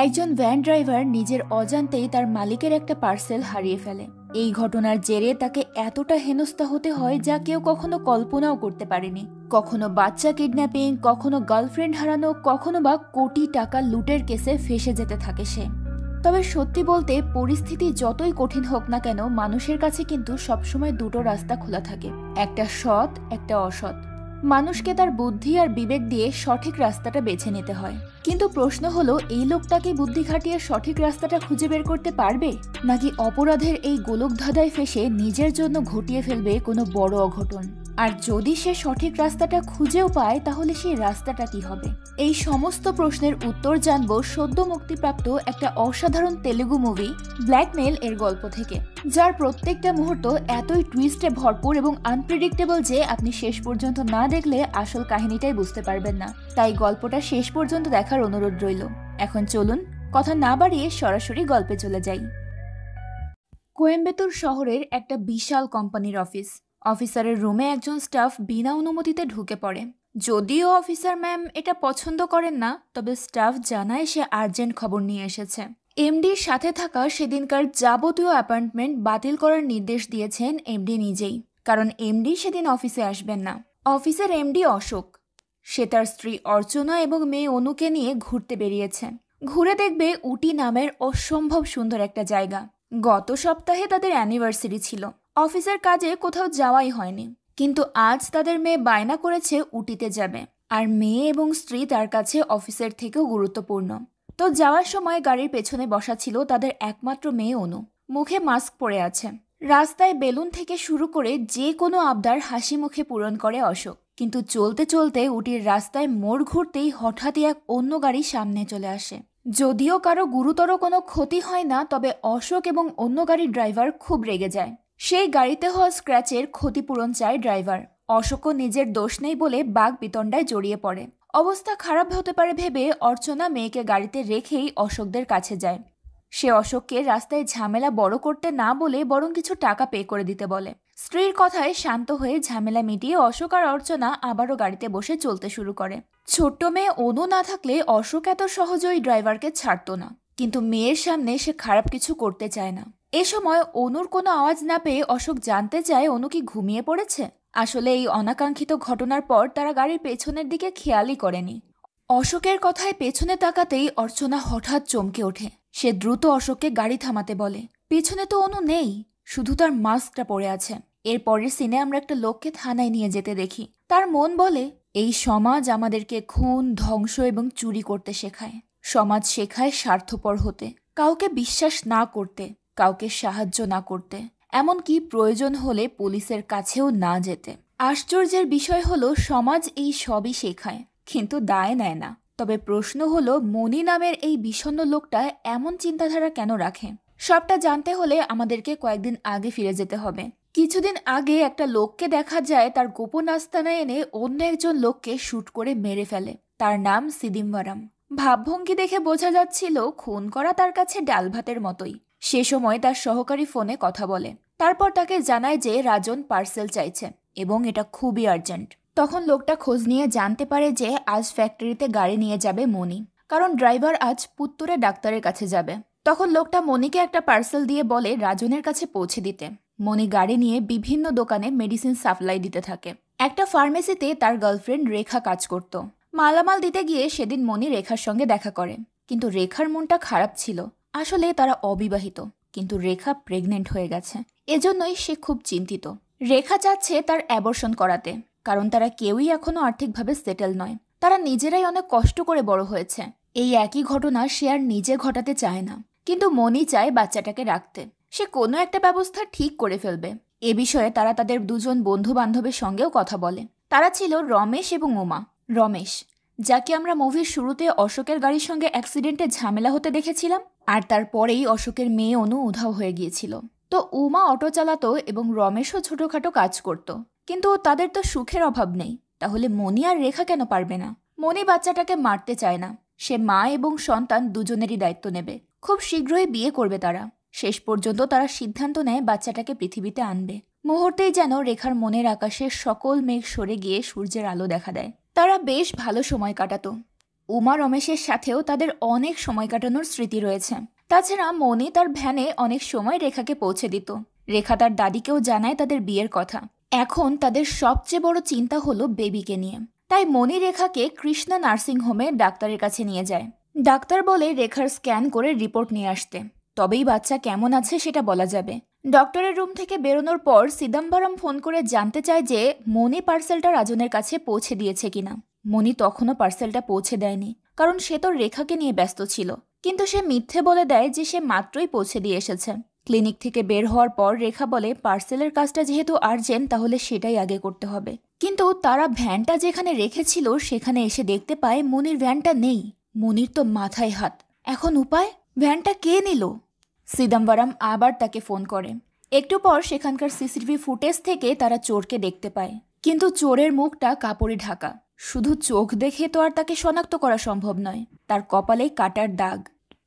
একজন van driver নিজের অজান্তেই তার মালিকের একটা পার্সেল হারিয়ে ফেলে। এই ঘটনার জেরে তাকে এতটা হেনস্থা হতে হয় যা কেউ কখনো কল্পনাও করতে পারেনি। কখনো বাচ্চা কিডন্যাপিং, কখনো গার্লফ্রেন্ড হারানো, কখনো বা কোটি টাকা লুটের কেসে ফেসে যেতে থাকে সে। তবে সত্যি বলতে পরিস্থিতি যতই কঠিন হোক না কেন, মানুষের কাছে কিন্তু সবসময় দুটো রাস্তা খোলা থাকে, একটা সৎ, একটা অসৎ। মানুষকে তার বুদ্ধি আর বিবেক দিয়ে সঠিক রাস্তাটা বেছে নিতে হয়। কিন্তু প্রশ্ন হলো, এই লোকটা কি বুদ্ধি খাটিয়ে সঠিক রাস্তাটা খুঁজে বের করতে পারবে, নাকি অপরাধের এই গোলকধাঁধায় ফেসে নিজের জন্য ঘটিয়ে ফেলবে কোনো বড় অঘটন? আর যদি সে সঠিক রাস্তাটা খুঁজেও পায়, তাহলে সেই রাস্তাটা কি হবে? এই সমস্ত প্রশ্নের উত্তর জানবো সদ্য মুক্তিপ্রাপ্ত একটা অসাধারণ তেলুগু মুভি ব্ল্যাকমেল এর গল্প থেকে, যার প্রত্যেকটা মুহূর্ত এতই টুইস্টে ভরপুর এবং আনপ্রেডিক্টেবল যে আপনি শেষ পর্যন্ত না দেখলে আসল কাহিনীটাই বুঝতে পারবেন না। তাই গল্পটা শেষ পর্যন্ত দেখার অনুরোধ রইল। এখন চলুন কথা না বাড়িয়ে সরাসরি গল্পে চলে যাই। কোয়েম্বাটুর শহরের একটা বিশাল কোম্পানির অফিস। অফিসারের রুমে একজন স্টাফ বিনা অনুমতিতে ঢুকে পড়ে। যদিও অফিসার ম্যাম এটা পছন্দ করেন না, তবে স্টাফ জানায় সে আর্জেন্ট খবর নিয়ে এসেছে। এমডির সাথে থাকা সেদিনকার যাবতীয় অ্যাপয়েন্টমেন্ট বাতিল করার নির্দেশ দিয়েছেন এমডি নিজেই, কারণ এমডি সেদিন অফিসে আসবেন না। অফিসের এমডি অশোক, সে তার স্ত্রী অর্চনা এবং মেয়ে অনুকে নিয়ে ঘুরতে বেরিয়েছে। ঘুরে দেখবে উটি নামের অসম্ভব সুন্দর একটা জায়গা। গত সপ্তাহে তাদের অ্যানিভার্সারি ছিল, অফিসের কাজে কোথাও যাওয়াই হয়নি, কিন্তু আজ তাদের মেয়ে বায়না করেছে উটিতে যাবে, আর মেয়ে এবং স্ত্রী তার কাছে অফিসের থেকেও গুরুত্বপূর্ণ। তো যাওয়ার সময় গাড়ির পেছনে বসা ছিল তাদের একমাত্র মেয়ে অনু, মুখে মাস্ক পরে আছে। রাস্তায় বেলুন থেকে শুরু করে যে কোনো আবদার হাসি মুখে পূরণ করে অশোক। কিন্তু চলতে চলতে উটির রাস্তায় মোড় ঘুরতেই হঠাৎই এক অন্য গাড়ি সামনে চলে আসে। যদিও কারো গুরুতর কোনো ক্ষতি হয় না, তবে অশোক এবং অন্য গাড়ির ড্রাইভার খুব রেগে যায়। সেই গাড়িতে হওয়া স্ক্র্যাচের ক্ষতিপূরণ চায় ড্রাইভার। অশোকও নিজের দোষ নেই বলে বাঘ বিতণ্ডায় জড়িয়ে পড়ে। অবস্থা খারাপ হতে পারে ভেবে অর্চনা মেয়েকে গাড়িতে রেখেই অশোকদের কাছে যায়। সে অশোককে রাস্তায় ঝামেলা বড় করতে না বলে বরং কিছু টাকা পে করে দিতে বলে। স্ত্রীর কথায় শান্ত হয়ে ঝামেলা মিটিয়ে অশোক আর অর্চনা আবারও গাড়িতে বসে চলতে শুরু করে। ছোট্ট মেয়ে অনু না থাকলে অশোক এত সহজে ওই ড্রাইভারকে ছাড়তো না, কিন্তু মেয়ের সামনে সে খারাপ কিছু করতে চায় না। এ সময় অনুর কোনো আওয়াজ না পেয়ে অশোক জানতে চায় অনু কি ঘুমিয়ে পড়েছে। আসলে এই অনাকাঙ্ক্ষিত ঘটনার পর তারা গাড়ির পেছনের দিকে খেয়ালই করেনি। অশোকের কথায় পেছনে তাকাতেই অর্চনা হঠাৎ চমকে ওঠে। সে দ্রুত অশোককে গাড়ি থামাতে বলে। পেছনে তো অনু নেই, শুধু তার মাস্কটা পরে আছে। এর পরের সিনে আমরা একটা লোককে থানায় নিয়ে যেতে দেখি। তার মন বলে, এই সমাজ আমাদেরকে খুন, ধ্বংস এবং চুরি করতে শেখায়। সমাজ শেখায় স্বার্থপর হতে, কাউকে বিশ্বাস না করতে, কাউকে সাহায্য না করতে, এমনকি প্রয়োজন হলে পুলিশের কাছেও না যেতে। আশ্চর্যের বিষয় হলো, সমাজ এই সবই শেখায়, কিন্তু দায় নেয় না। তবে প্রশ্ন হলো, মনি নামের এই বিষণ্ণ লোকটা এমন চিন্তাধারা কেন রাখে? সবটা জানতে হলে আমাদেরকে কয়েকদিন আগে ফিরে যেতে হবে। কিছুদিন আগে একটা লোককে দেখা যায় তার গোপন আস্তানায় এনে অন্য একজন লোককে শুট করে মেরে ফেলে। তার নাম সিদিমওয়ারাম। ভাবভঙ্গি দেখে বোঝা যাচ্ছিল খুন করা তার কাছে ডাল ভাতের মতোই। সে সময় তার সহকারী ফোনে কথা বলে। তারপর তাকে জানায় যে রাজন পার্সেল চাইছে এবং এটা খুবই আর্জেন্ট। তখন লোকটা খোঁজ নিয়ে জানতে পারে যে আজ ফ্যাক্টরিতে গাড়ি নিয়ে যাবে মনি, কারণ ড্রাইভার আজ পুত্তরে ডাক্তারের কাছে যাবে। তখন লোকটা মনিকে একটা পার্সেল দিয়ে বলে রাজনের কাছে পৌঁছে দিতে। মনি গাড়ি নিয়ে বিভিন্ন দোকানে মেডিসিন সাপ্লাই দিতে থাকে। একটা ফার্মেসিতে তার গার্লফ্রেন্ড রেখা কাজ করত। মালামাল দিতে গিয়ে সেদিন মনি রেখার সঙ্গে দেখা করে, কিন্তু রেখার মনটা খারাপ ছিল। আসলে তারা অবিবাহিত, কিন্তু রেখা প্রেগনেন্ট হয়ে গেছে। এজন্যই সে খুব চিন্তিত। রেখা চাচ্ছে তার অ্যাবর্শন করাতে, কারণ তারা কেউই এখনো আর্থিকভাবে সেটেল নয়। তারা নিজেরাই অনেক কষ্ট করে বড় হয়েছে। এই একই ঘটনা সে আর নিজে ঘটাতে চায় না, কিন্তু মনি চায় বাচ্চাটাকে রাখতে। সে কোনো একটা ব্যবস্থা ঠিক করে ফেলবে। এ বিষয়ে তারা তাদের দুজন বন্ধু বান্ধবের সঙ্গেও কথা বলে। তারা ছিল রমেশ এবং উমা। রমেশ, যাকে আমরা মুভির শুরুতে অশোকের গাড়ির সঙ্গে অ্যাক্সিডেন্টে ঝামেলা হতে দেখেছিলাম, আর তারপরেই অশোকের মেয়ে অনু উধাও হয়ে গিয়েছিল। তো উমা অটো চালাতো এবং রমেশও ছোটখাটো কাজ করত। কিন্তু তাদের তো সুখের অভাব নেই, তাহলে মনি আর রেখা কেন পারবে না? মনি বাচ্চাটাকে মারতে চায় না। সে মা এবং সন্তান দুজনেরই দায়িত্ব নেবে। খুব শীঘ্রই বিয়ে করবে তারা। শেষ পর্যন্ত তারা সিদ্ধান্ত নেয় বাচ্চাটাকে পৃথিবীতে আনবে। মুহূর্তেই যেন রেখার মনের আকাশে সকল মেঘ সরে গিয়ে সূর্যের আলো দেখা দেয়। তারা বেশ ভালো সময় কাটাতো। উমা রমেশের সাথেও তাদের অনেক সময় কাটানোর স্মৃতি রয়েছে। তাছাড়া মনি তার ভ্যানে অনেক সময় রেখাকে পৌঁছে দিত। রেখা তার দাদিকেও জানায় তাদের বিয়ের কথা। এখন তাদের সবচেয়ে বড় চিন্তা হলো বেবিকে নিয়ে। তাই মনি রেখাকে কৃষ্ণা নার্সিংহোমে ডাক্তারের কাছে নিয়ে যায়। ডাক্তার বলে রেখার স্ক্যান করে রিপোর্ট নিয়ে আসতে, তবেই বাচ্চা কেমন আছে সেটা বলা যাবে। ডক্টরের রুম থেকে বেরোনোর পর সিদাম্বরম ফোন করে জানতে চায় যে মনি পার্সেলটা রাজনের কাছে পৌঁছে দিয়েছে কিনা। মনি তখনও পার্সেলটা পৌঁছে দেয়নি, কারণ সে তো রেখাকে নিয়ে ব্যস্ত ছিল। কিন্তু সে মিথ্যে বলে দেয় যে সে মাত্রই পৌঁছে দিয়ে এসেছে। ক্লিনিক থেকে বের হওয়ার পর রেখা বলে পার্সেলের কাজটা যেহেতু আর্জেন্ট তাহলে সেটাই আগে করতে হবে। কিন্তু তারা ভ্যানটা যেখানে রেখেছিল সেখানে এসে দেখতে পায় মনির ভ্যানটা নেই। মনির তো মাথায় হাত। এখন উপায়? ভ্যানটা কে নিল? সিদাম্বরম আবার তাকে ফোন করে। একটু পর সেখানকার সিসিটিভি ফুটেজ থেকে তারা চোরকে দেখতে পায়, কিন্তু চোরের মুখটা কাপড়ে ঢাকা। শুধু চোখ দেখে তো আর তাকে শনাক্ত করা সম্ভব নয়, তার কপালে কাটার দাগ।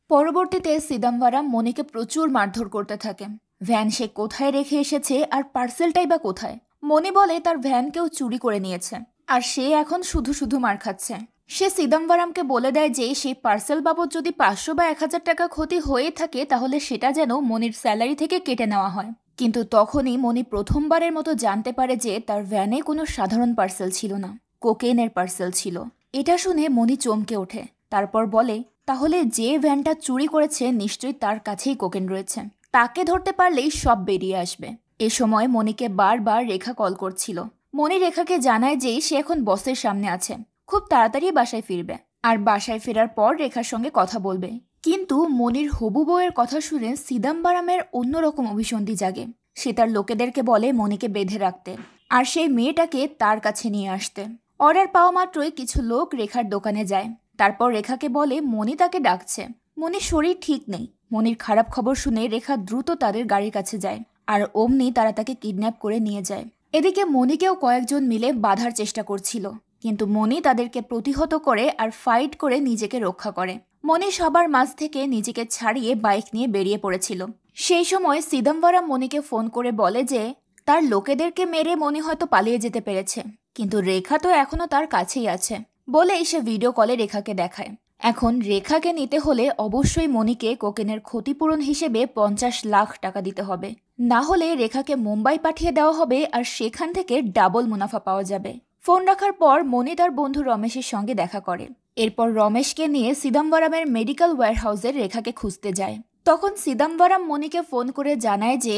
পরবর্তীতে সিদাম্বরম মনিকে প্রচুর মারধর করতে থাকে। ভ্যান সে কোথায় রেখে এসেছে আর পার্সেলটাই বা কোথায়। মনি বলে তার ভ্যান কেউ চুরি করে নিয়েছে, আর সে এখন শুধু শুধু মার খাচ্ছে। সে সিদাম্বরমকে বলে দেয় যে সেই পার্সেল বাবদ যদি 500 বা 1000 টাকা ক্ষতি হয়ে থাকে তাহলে সেটা যেন মনির স্যালারি থেকে কেটে নেওয়া হয়। কিন্তু তখনই মনি প্রথমবারের মতো জানতে পারে যে তার ভ্যানে কোনো সাধারণ পার্সেল ছিল না, কোকেনের পার্সেল ছিল। এটা শুনে মনি চমকে ওঠে। তারপর বলে, তাহলে যে ভ্যানটা চুরি করেছে নিশ্চয়ই তার কাছেই কোকেন রয়েছে, তাকে ধরতে পারলেই সব বেরিয়ে আসবে। এ সময় মনিকে বারবার রেখা কল করছিল। মনি রেখাকে জানায় যে সে এখন বসের সামনে আছে, খুব তাড়াতাড়ি বাসায় ফিরবে, আর বাসায় ফেরার পর রেখার সঙ্গে কথা বলবে। কিন্তু মনির হবু বউয়ের কথা শুনে সিদাম্বরমের অন্যরকম অভিসন্ধি জাগে। সে তার লোকেদেরকে বলে মনিকে বেঁধে রাখতে, আর সেই মেয়েটাকে তার কাছে নিয়ে আসতে। অর্ডার পাওয়া মাত্রই কিছু লোক রেখার দোকানে যায়। তারপর রেখাকে বলে মনি তাকে ডাকছে। মনির শরীর ঠিক নেই। মনির খারাপ খবর শুনে রেখা দ্রুত তাদের গাড়ির কাছে যায়, আর অমনি তারা তাকে কিডন্যাপ করে নিয়ে যায়। এদিকে মনিকেও কয়েকজন মিলে বাধার চেষ্টা করছিল, কিন্তু মনি তাদেরকে প্রতিহত করে আর ফাইট করে নিজেকে রক্ষা করে। মনি সবার মাঝ থেকে নিজেকে ছাড়িয়ে বাইক নিয়ে বেরিয়ে পড়েছিল। সেই সময় সিদাম্বরম মনিকে ফোন করে বলে যে তার লোকেদেরকে মেরে মনি হয়তো পালিয়ে যেতে পেরেছে, কিন্তু রেখা তো এখনো তার কাছেই আছে। বলেই সে ভিডিও কলে রেখাকে দেখায়। এখন রেখাকে নিতে হলে অবশ্যই মনিকে কোকেনের ক্ষতিপূরণ হিসেবে 50 লাখ টাকা দিতে হবে, না হলে রেখাকে মুম্বাই পাঠিয়ে দেওয়া হবে আর সেখান থেকে ডাবল মুনাফা পাওয়া যাবে। ফোন রাখার পর মনি তার বন্ধু রমেশের সঙ্গে দেখা করে। এরপর রমেশকে নিয়ে সিদাম্বরমের মেডিকেল ওয়্যারহাউসের রেখাকে খুঁজতে যায়। তখন সিদাম্বরম মনিকে ফোন করে জানায় যে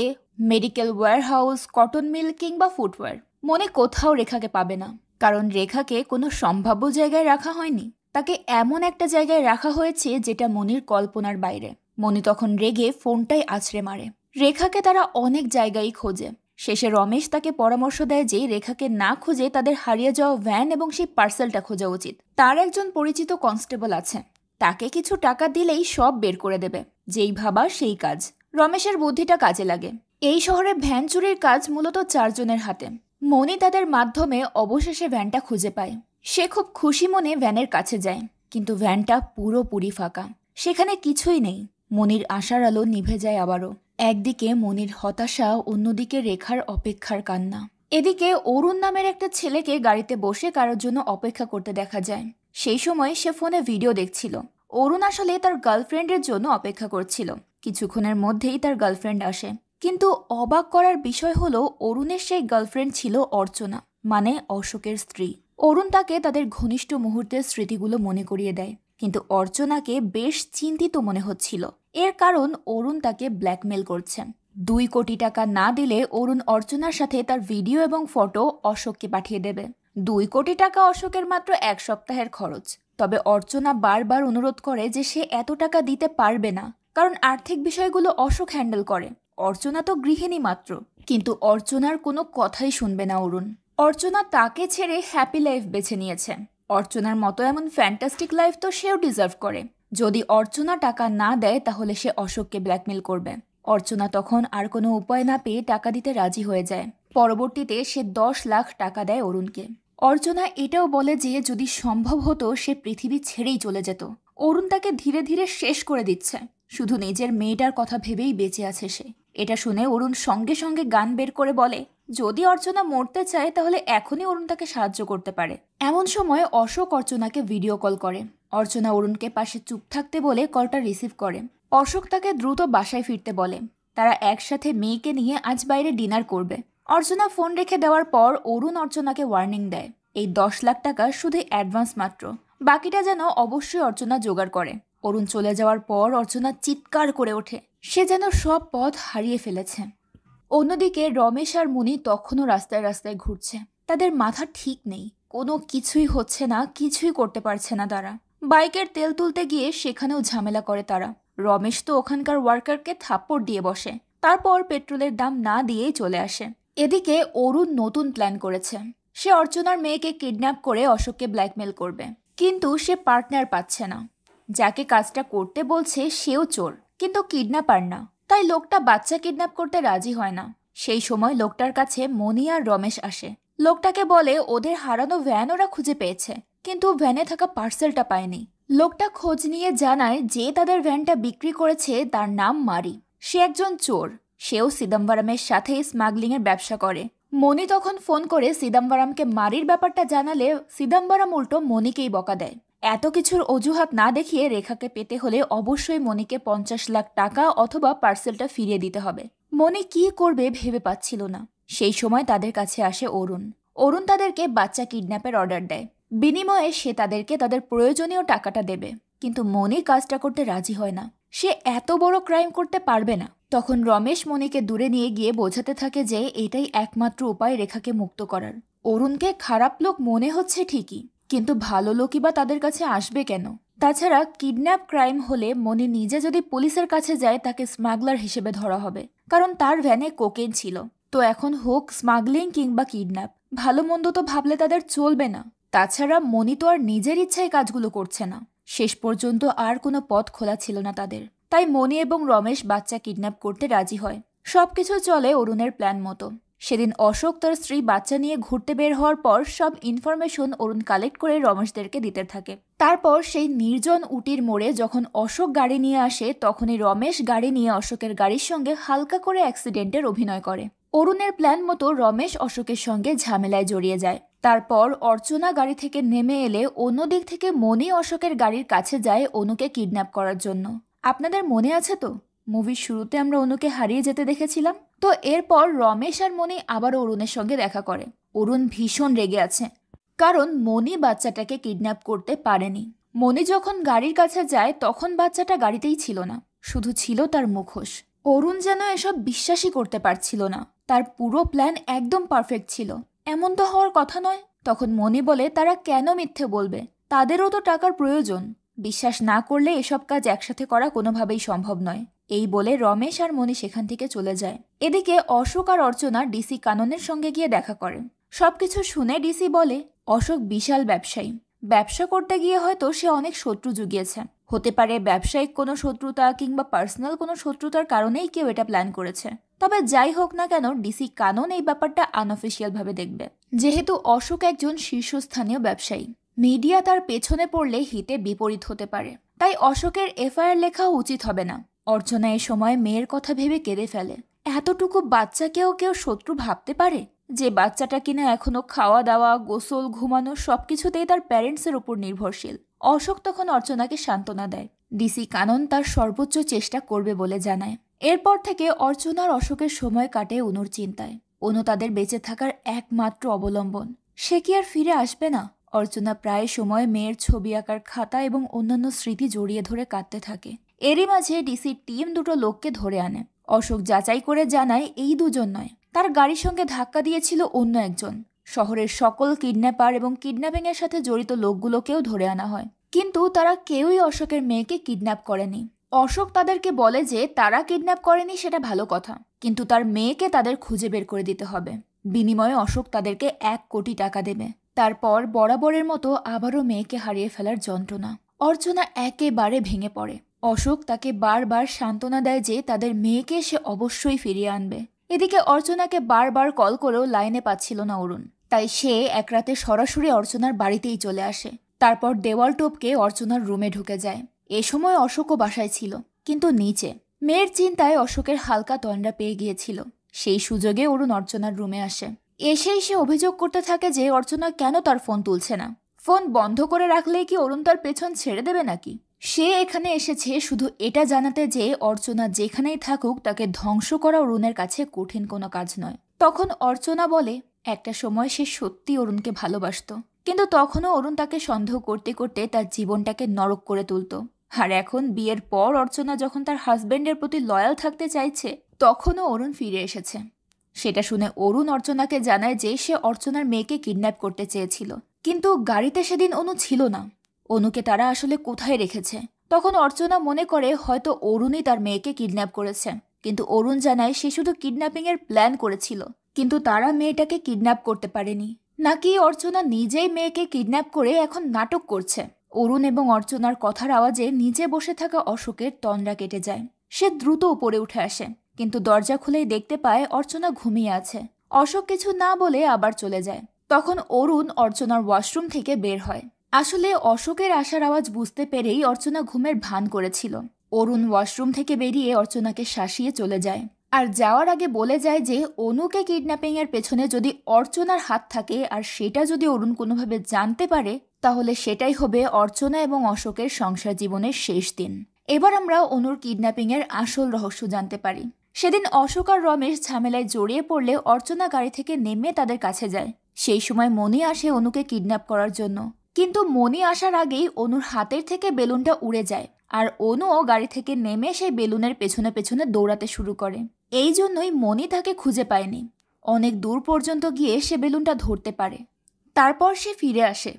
মেডিকেল ওয়্যারহাউস, কটন মিল কিংবা ফুটওয়্যার, মনি কোথাও রেখাকে পাবে না, কারণ রেখাকে কোনো সম্ভাব্য জায়গায় রাখা হয়নি। তাকে এমন একটা জায়গায় রাখা হয়েছে যেটা মনির কল্পনার বাইরে। মনি তখন রেগে ফোনটাই আছড়ে মারে। রেখাকে তারা অনেক জায়গায় খোঁজে। শেষে রমেশ তাকে পরামর্শ দেয় যে রেখাকে না খুঁজে তাদের হারিয়ে যাওয়া ভ্যান এবং সেই পার্সেলটা খোঁজা উচিত। তার একজন পরিচিত কনস্টেবল আছে, তাকে কিছু টাকা দিলেই সব বের করে দেবে। যেই ভাবা সেই কাজ। রমেশের বুদ্ধিটা কাজে লাগে। এই শহরে ভ্যান চুরির কাজ মূলত 4 জনের হাতে। মনি তাদের মাধ্যমে অবশেষে ভ্যানটা খুঁজে পায়। সে খুব খুশি মনে ভ্যানের কাছে যায়, কিন্তু ভ্যানটা পুরোপুরি ফাঁকা, সেখানে কিছুই নেই। মনির আশার আলো নিভে যায় আবারও। একদিকে মনির হতাশা, অন্যদিকে রেখার অপেক্ষার কান্না। এদিকে অরুণ নামের একটা ছেলেকে গাড়িতে বসে কারোর জন্য অপেক্ষা করতে দেখা যায়। সেই সময় সে ফোনে ভিডিও দেখছিল। অরুণ আসলে তার গার্লফ্রেন্ডের জন্য অপেক্ষা করছিল। কিছুক্ষণের মধ্যেই তার গার্লফ্রেন্ড আসে, কিন্তু অবাক করার বিষয় হলো অরুণের সেই গার্লফ্রেন্ড ছিল অর্চনা, মানে অশোকের স্ত্রী। অরুণ তাকে তাদের ঘনিষ্ঠ মুহূর্তের স্মৃতিগুলো মনে করিয়ে দেয়, কিন্তু অর্চনাকে বেশ চিন্তিত মনে হচ্ছিল। এর কারণ অরুণ তাকে ব্ল্যাকমেল করছে। 2 কোটি টাকা না দিলে অরুণ অর্চনার সাথে তার ভিডিও এবং ফটো অশোককে পাঠিয়ে দেবে। 2 কোটি টাকা অশোকের মাত্র 1 সপ্তাহের খরচ। তবে অর্চনা বারবার অনুরোধ করে যে সে এত টাকা দিতে পারবে না, কারণ আর্থিক বিষয়গুলো অশোক হ্যান্ডেল করে। অর্চনা তো গৃহিণী মাত্র। কিন্তু অর্চনার কোনো কথাই শুনবে না অরুণ। অর্চনা তাকে ছেড়ে হ্যাপি লাইফ বেছে নিয়েছে। অর্চনার মতো এমন ফ্যান্টাস্টিক লাইফ তো সেও ডিজার্ভ করে। যদি অর্চনা টাকা না দেয় তাহলে সে অশোককে ব্ল্যাকমেল করবে। অর্চনা তখন আর কোনো উপায় না পেয়ে টাকা দিতে রাজি হয়ে যায়। পরবর্তীতে সে 10 লাখ টাকা দেয় অরুণকে। অর্চনা এটাও বলে যে যদি সম্ভব হতো সে পৃথিবী ছেড়েই চলে যেত। অরুণ তাকে ধীরে ধীরে শেষ করে দিচ্ছে। শুধু নিজের মেয়েটার কথা ভেবেই বেঁচে আছে সে। এটা শুনে অরুণ সঙ্গে সঙ্গে গান বের করে বলে যদি অর্চনা মরতে চায় তাহলে এখনই অরুণ তাকে সাহায্য করতে পারে। এমন সময় অশোক অর্চনাকে ভিডিও কল করে। অর্চনা অরুণকে পাশে চুপ থাকতে বলে কলটা রিসিভ করে। অশোক তাকে দ্রুত বাসায় ফিরতে বলে। তারা একসাথে মেয়েকে নিয়ে আজ বাইরে ডিনার করবে। অর্চনা ফোন রেখে দেওয়ার পর অরুণ অর্চনাকে ওয়ার্নিং দেয়, এই 10 লাখ টাকা শুধু অ্যাডভান্স মাত্র, বাকিটা যেন অবশ্যই অর্চনা জোগাড় করে। অরুণ চলে যাওয়ার পর অর্চনা চিৎকার করে ওঠে, সে যেন সব পথ হারিয়ে ফেলেছে। অন্যদিকে রমেশ আর মুনি তখনও রাস্তায় রাস্তায় ঘুরছে। তাদের মাথা ঠিক নেই, কোনো কিছুই হচ্ছে না, কিছুই করতে পারছে না তারা। বাইকের তেল তুলতে গিয়ে সেখানেও ঝামেলা করে তারা। রমেশ তো ওখানকার ওয়ার্কারকে থাপ্পড় দিয়ে বসে, তারপর পেট্রোলের দাম না দিয়েই চলে আসে। এদিকে অরুণ নতুন প্ল্যান করেছে। সে অর্চনার মেয়েকে কিডন্যাপ করে অশোককে ব্ল্যাকমেল করবে, কিন্তু সে পার্টনার পাচ্ছে না। যাকে কাজটা করতে বলছে সেও চোর, কিন্তু কিডন্যাপার না, তাই লোকটা বাচ্চা কিডন্যাপ করতে রাজি হয় না। সেই সময় লোকটার কাছে মনি আর রমেশ আসে। লোকটাকে বলে ওদের হারানো ভ্যান ওরা খুঁজে পেয়েছে, কিন্তু ভ্যানে থাকা পার্সেলটা পায়নি। লোকটা খোঁজ নিয়ে জানায় যে তাদের ভ্যানটা বিক্রি করেছে তার নাম মারি, সে একজন চোর। সেও সিদম্বরমের সাথে স্মাগলিংয়ের ব্যবসা করে। মনি তখন ফোন করে সিদম্বরমকে মারির ব্যাপারটা জানালে সিদম্বরম উল্টো মনিকেই বকা দেয়। এত কিছুর অজুহাত না দেখিয়ে রেখাকে পেতে হলে অবশ্যই মনিকে 50 লাখ টাকা অথবা পার্সেলটা ফিরিয়ে দিতে হবে। মনি কি করবে ভেবে পাচ্ছিল না। সেই সময় তাদের কাছে আসে অরুণ। অরুণ তাদেরকে বাচ্চা কিডন্যাপের অর্ডার দেয়, বিনিময়ে সে তাদেরকে তাদের প্রয়োজনীয় টাকাটা দেবে। কিন্তু মনি কাজটা করতে রাজি হয় না, সে এত বড় ক্রাইম করতে পারবে না। তখন রমেশ মনিকে দূরে নিয়ে গিয়ে বোঝাতে থাকে যে এটাই একমাত্র উপায় রেখাকে মুক্ত করার। অরুণকে খারাপ লোক মনে হচ্ছে ঠিকই, কিন্তু ভালো লোকই বা তাদের কাছে আসবে কেন? তাছাড়া কিডন্যাপ ক্রাইম হলে মনি নিজে যদি পুলিশের কাছে যায় তাকে স্মাগলার হিসেবে ধরা হবে, কারণ তার ভ্যানে কোকেন ছিল। তো এখন হোক স্মাগলিং কিংবা কিডন্যাপ, ভালো মন্দ তো ভাবলে তাদের চলবে না। তাছাড়া মনি তো আর নিজের ইচ্ছায় কাজগুলো করছে না। শেষ পর্যন্ত আর কোনো পথ খোলা ছিল না তাদের, তাই মনি এবং রমেশ বাচ্চা কিডন্যাপ করতে রাজি হয়। সবকিছু চলে অরুণের প্ল্যান মতো। সেদিন অশোক তার স্ত্রী বাচ্চা নিয়ে ঘুরতে বের হওয়ার পর সব ইনফরমেশন অরুণ কালেক্ট করে রমেশদেরকে দিতে থাকে। তারপর সেই নির্জন উটির মোড়ে যখন অশোক গাড়ি নিয়ে আসে, তখনই রমেশ গাড়ি নিয়ে অশোকের গাড়ির সঙ্গে হালকা করে অ্যাক্সিডেন্টের অভিনয় করে। অরুণের প্ল্যান মতো রমেশ অশোকের সঙ্গে ঝামেলায় জড়িয়ে যায়। তারপর অর্চনা গাড়ি থেকে নেমে এলে অন্যদিক থেকে মনি অশোকের গাড়ির কাছে যায় অনুকে কিডন্যাপ করার জন্য। আপনাদের মনে আছে তো, মুভির শুরুতে আমরা অনুকে হারিয়ে যেতে দেখেছিলাম। তো এরপর রমেশ আর মনি আবার অরুণের সঙ্গে দেখা করে। অরুণ ভীষণ রেগে আছে, কারণ মনি বাচ্চাটাকে কিডন্যাপ করতে পারেনি। মনি যখন গাড়ির কাছে যায় তখন বাচ্চাটা গাড়িতেই ছিল না, শুধু ছিল তার মুখোশ। অরুণ যেন এসব বিশ্বাসই করতে পারছিল না। তার পুরো প্ল্যান একদম পারফেক্ট ছিল, এমন তো হওয়ার কথা নয়। তখন মনি বলে তারা কেন মিথ্যে বলবে, তাদেরও তো টাকার প্রয়োজন। বিশ্বাস না করলে এসব কাজ একসাথে করা কোনোভাবেই সম্ভব নয়। এই বলে রমেশ আর মনি সেখান থেকে চলে যায়। এদিকে অশোক আর অর্চনা ডিসি কাননের সঙ্গে গিয়ে দেখা করে। সবকিছু শুনে ডিসি বলে অশোক বিশাল ব্যবসায়ী, ব্যবসা করতে গিয়ে হয়তো সে অনেক শত্রু জুগিয়েছে। হতে পারে ব্যবসায়িক কোনো শত্রুতা কিংবা পার্সোনাল কোনো শত্রুতার কারণেই কেউ এটা প্ল্যান করেছে। তবে যাই হোক না কেন, ডিসি কানন এই ব্যাপারটা আনঅফিসিয়াল ভাবে দেখবে। যেহেতু অশোক একজন শীর্ষস্থানীয় ব্যবসায়ী, মিডিয়া তার পেছনে পড়লে হিতে বিপরীত হতে পারে, তাই অশোকের এফআইআর লেখাও উচিত হবে না। অর্চনা এ সময় মেয়ের কথা ভেবে কেঁদে ফেলে। এতটুকু বাচ্চাকেও কেউ শত্রু ভাবতে পারে, যে বাচ্চাটা কিনা এখনো খাওয়া দাওয়া, গোসল, ঘুমানো সবকিছুতেই তার প্যারেন্টসের উপর নির্ভরশীল। অশোক তখন অর্চনাকে সান্ত্বনা দেয়। ডিসি কানন তার সর্বোচ্চ চেষ্টা করবে বলে জানায়। এরপর থেকে অর্চনার অশোকের সময় কাটে অনুর চিন্তায়। অনু তাদের বেঁচে থাকার একমাত্র অবলম্বন, সে কি আর ফিরে আসবে না? অর্চনা প্রায় সময় মেয়ের ছবি আঁকার খাতা এবং অন্যান্য স্মৃতি জড়িয়ে ধরে কাঁদতে থাকে। এরই মাঝে ডিসির টিম দুটো লোককে ধরে আনে। অশোক যাচাই করে জানায় এই দুজন নয়, তার গাড়ির সঙ্গে ধাক্কা দিয়েছিল অন্য একজন। শহরের সকল কিডন্যাপার এবং কিডন্যাপিং এর সাথে জড়িত লোকগুলোকেও ধরে আনা হয়, কিন্তু তারা কেউই অশোকের মেয়েকে কিডন্যাপ করেনি। অশোক তাদেরকে বলে যে তারা কিডন্যাপ করেনি সেটা ভালো কথা, কিন্তু তার মেয়েকে তাদের খুঁজে বের করে দিতে হবে। বিনিময়ে অশোক তাদেরকে 1 কোটি টাকা দেবে। তারপর বরাবরের মতো আবারও মেয়েকে হারিয়ে ফেলার যন্ত্রণা। অর্চনা একেবারে ভেঙে পড়ে। অশোক তাকে বারবার সান্ত্বনা দেয় যে তাদের মেয়েকে সে অবশ্যই ফিরিয়ে আনবে। এদিকে অর্চনাকে বারবার কল করেও লাইনে পাচ্ছিল না অরুণ, তাই সে এক রাতে সরাসরি অর্চনার বাড়িতেই চলে আসে। তারপর দেওয়াল টপকে অর্চনার রুমে ঢুকে যায়। এ সময় অশোকও বাসায় ছিল, কিন্তু নিচে। মেয়ের চিন্তায় অশোকের হালকা তন্দ্রা পেয়ে গিয়েছিল। সেই সুযোগে অরুণ অর্চনার রুমে আসে। এসেই সে অভিযোগ করতে থাকে যে অর্চনা কেন তার ফোন তুলছে না। ফোন বন্ধ করে রাখলেই কি অরুণ তার পেছন ছেড়ে দেবে নাকি? সে এখানে এসেছে শুধু এটা জানাতে যে অর্চনা যেখানেই থাকুক তাকে ধ্বংস করা অরুণের কাছে কঠিন কোনো কাজ নয়। তখন অর্চনা বলে একটা সময় সে সত্যি অরুণকে ভালোবাসতো, কিন্তু তখনও অরুণ তাকে সন্দেহ করতে করতে তার জীবনটাকে নরক করে তুলত। আর এখন বিয়ের পর অর্চনা যখন তার হাজবেন্ডের প্রতি লয়াল থাকতে চাইছে, তখনও অরুণ ফিরে এসেছে। সেটা শুনে অরুণ অর্চনাকে জানায় যে সে অর্চনার মেয়েকে কিডন্যাপ করতে চেয়েছিল, কিন্তু গাড়িতে সেদিন অনু ছিল না। অনুকে তারা আসলে কোথায় রেখেছে? তখন অর্চনা মনে করে হয়তো অরুণই তার মেয়েকে কিডন্যাপ করেছে, কিন্তু অরুণ জানায় সে শুধু কিডন্যাপিংয়ের প্ল্যান করেছিল, কিন্তু তারা মেয়েটাকে কিডন্যাপ করতে পারেনি। নাকি অর্চনা নিজেই মেয়েকে কিডন্যাপ করে এখন নাটক করছে? অরুণ এবং অর্চনার কথার আওয়াজে নিচে বসে থাকা অশোকের তন্দ্রা কেটে যায়। সে দ্রুত উপরে উঠে আসে, কিন্তু দরজা খুলেই দেখতে পায় অর্চনা ঘুমিয়ে আছে। অশোক কিছু না বলে আবার চলে যায়। তখন অরুণ অর্চনার ওয়াশরুম থেকে বের হয়। আসলে অশোকের আসার আওয়াজ বুঝতে পেরেই অর্চনা ঘুমের ভান করেছিল। অরুণ ওয়াশরুম থেকে বেরিয়ে অর্চনাকে শাসিয়ে চলে যায়, আর যাওয়ার আগে বলে যায় যে অনুকে কিডন্যাপিং এর পেছনে যদি অর্চনার হাত থাকে আর সেটা যদি অরুণ কোনোভাবে জানতে পারে, তাহলে সেটাই হবে অর্চনা এবং অশোকের সংসার জীবনের শেষ দিন। এবার আমরা অনুর কিডন্যাপিং এর আসল রহস্য জানতে পারি। সেদিন অশোক আর রমেশ ঝামেলায় জড়িয়ে পড়লে অর্চনা গাড়ি থেকে নেমে তাদের কাছে যায়। সেই সময় মনি আসে অনুকে কিডন্যাপ করার জন্য, কিন্তু মনি আসার আগেই অনুর হাতের থেকে বেলুনটা উড়ে যায়, আর অনুও গাড়ি থেকে নেমে সেই বেলুনের পেছনে পেছনে দৌড়াতে শুরু করে। এই জন্যই মনি তাকে খুঁজে পায়নি। অনেক দূর পর্যন্ত গিয়ে সে বেলুনটা ধরতে পারে। তারপর সে ফিরে আসে,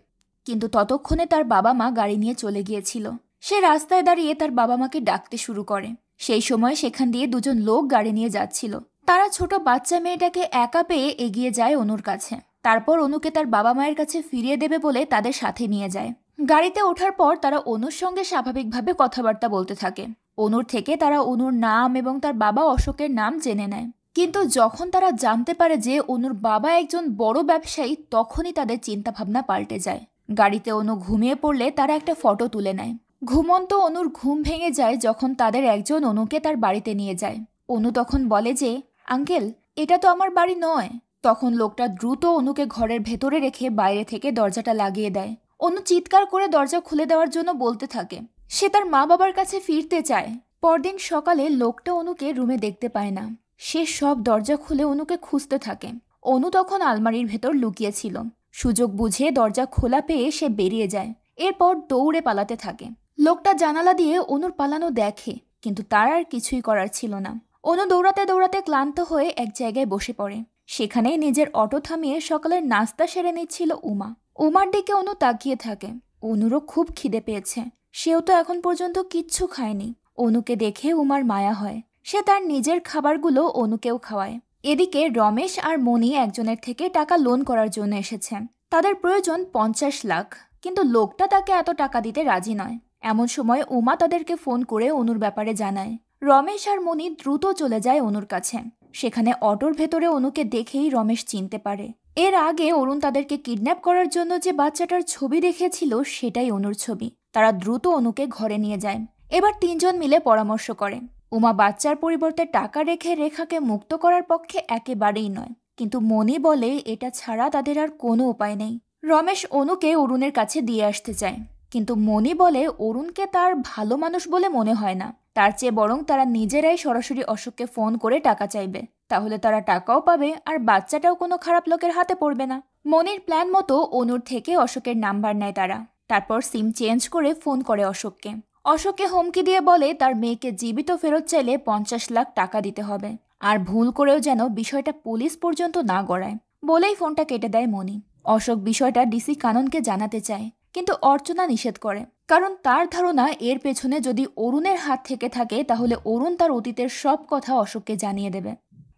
কিন্তু ততক্ষণে তার বাবা মা গাড়ি নিয়ে চলে গিয়েছিল। সে রাস্তায় দাঁড়িয়ে তার বাবা মাকে ডাকতে শুরু করে। সেই সময় সেখান দিয়ে দুজন লোক গাড়ি নিয়ে যাচ্ছিল। তারা ছোট বাচ্চা মেয়েটাকে একা পেয়ে এগিয়ে যায় অনুর কাছে। তারপর অনুকে তার বাবা মায়ের কাছে ফিরিয়ে দেবে বলে তাদের সাথে নিয়ে যায়। গাড়িতে ওঠার পর তারা অনুর সঙ্গে স্বাভাবিকভাবে কথাবার্তা বলতে থাকে। অনুর থেকে তারা অনুর নাম এবং তার বাবা অশোকের নাম জেনে নেয়। কিন্তু যখন তারা জানতে পারে যে অনুর বাবা একজন বড় ব্যবসায়ী, তখনই তাদের চিন্তাভাবনা পাল্টে যায়। গাড়িতে অনু ঘুমিয়ে পড়লে তারা একটা ফটো তুলে নেয়। ঘুমন্ত অনুর ঘুম ভেঙে যায় যখন তাদের একজন অনুকে তার বাড়িতে নিয়ে যায়। অনু তখন বলে যে, আঙ্কেল, এটা তো আমার বাড়ি নয়। তখন লোকটা দ্রুত অনুকে ঘরের ভেতরে রেখে বাইরে থেকে দরজাটা লাগিয়ে দেয়। অনু চিৎকার করে দরজা খুলে দেওয়ার জন্য বলতে থাকে। সে তার মা বাবার কাছে ফিরতে চায়। পরদিন সকালে লোকটা অনুকে রুমে দেখতে পায় না। সে সব দরজা খুলে অনুকে খুঁজতে থাকে। অনু তখন আলমারির ভেতর লুকিয়েছিল। সুযোগ বুঝে দরজা খোলা পেয়ে সে বেরিয়ে যায়। এরপর দৌড়ে পালাতে থাকে। লোকটা জানালা দিয়ে অনুর পালানো দেখে, কিন্তু তার আর কিছুই করার ছিল না। অনু দৌড়াতে দৌড়াতে ক্লান্ত হয়ে এক জায়গায় বসে পড়ে। সেখানেই নিজের অটো থামিয়ে সকালের নাস্তা সেরে নিচ্ছিল উমা। উমার দিকে অনু তাকিয়ে থাকে। অনুরও খুব খিদে পেয়েছে। সেও তো এখন পর্যন্ত কিচ্ছু খায়নি। অনুকে দেখে উমার মায়া হয়। সে তার নিজের খাবারগুলো অনুকেও খাওয়ায়। এদিকে রমেশ আর মনি একজনের থেকে টাকা লোন করার জন্য এসেছে। তাদের প্রয়োজন 50 লাখ, কিন্তু লোকটা তাকে এত টাকা দিতে রাজি নয়। এমন সময় উমা তাদেরকে ফোন করে অনুর ব্যাপারে জানায়। রমেশ আর মনি দ্রুত চলে যায় অনুর কাছে। সেখানে অটোর ভেতরে অনুকে দেখেই রমেশ চিনতে পারে। এর আগে অরুণ তাদেরকে কিডন্যাপ করার জন্য যে বাচ্চাটার ছবি দেখেছিল সেটাই অনুর ছবি। তারা দ্রুত অনুকে ঘরে নিয়ে যায়। এবার তিনজন মিলে পরামর্শ করে। উমা বাচ্চার পরিবর্তে টাকা রেখে রেখাকে মুক্ত করার পক্ষে একেবারেই নয়, কিন্তু মনি বলে এটা ছাড়া তাদের আর কোনো উপায় নেই। রমেশ অনুকে অরুণের কাছে দিয়ে আসতে চায়, কিন্তু মনি বলে অরুণকে তার ভালো মানুষ বলে মনে হয় না। তার চেয়ে বরং তারা নিজেরাই সরাসরি অশোককে ফোন করে টাকা চাইবে, তাহলে তারা টাকাও পাবে আর বাচ্চাটাও কোনো খারাপ লোকের হাতে পড়বে না। মনির প্ল্যান মতো অনুর থেকে অশোকের নাম্বার নেয় তারা। তারপর সিম চেঞ্জ করে ফোন করে অশোককে। অশোককে হুমকি দিয়ে বলে তার মেয়েকে জীবিত ফেরত চাইলে 50 লাখ টাকা দিতে হবে, আর ভুল করেও যেন বিষয়টা পুলিশ পর্যন্ত না গড়ায়। বলেই ফোনটা কেটে দেয় মনি। অশোক বিষয়টা ডিসি কাননকে জানাতে চায়, কিন্তু অর্চনা নিষেধ করে, কারণ তার ধারণা এর পেছনে যদি অরুণের হাত থেকে থাকে তাহলে অরুণ তার অতীতের সব কথা অশোককে জানিয়ে দেবে।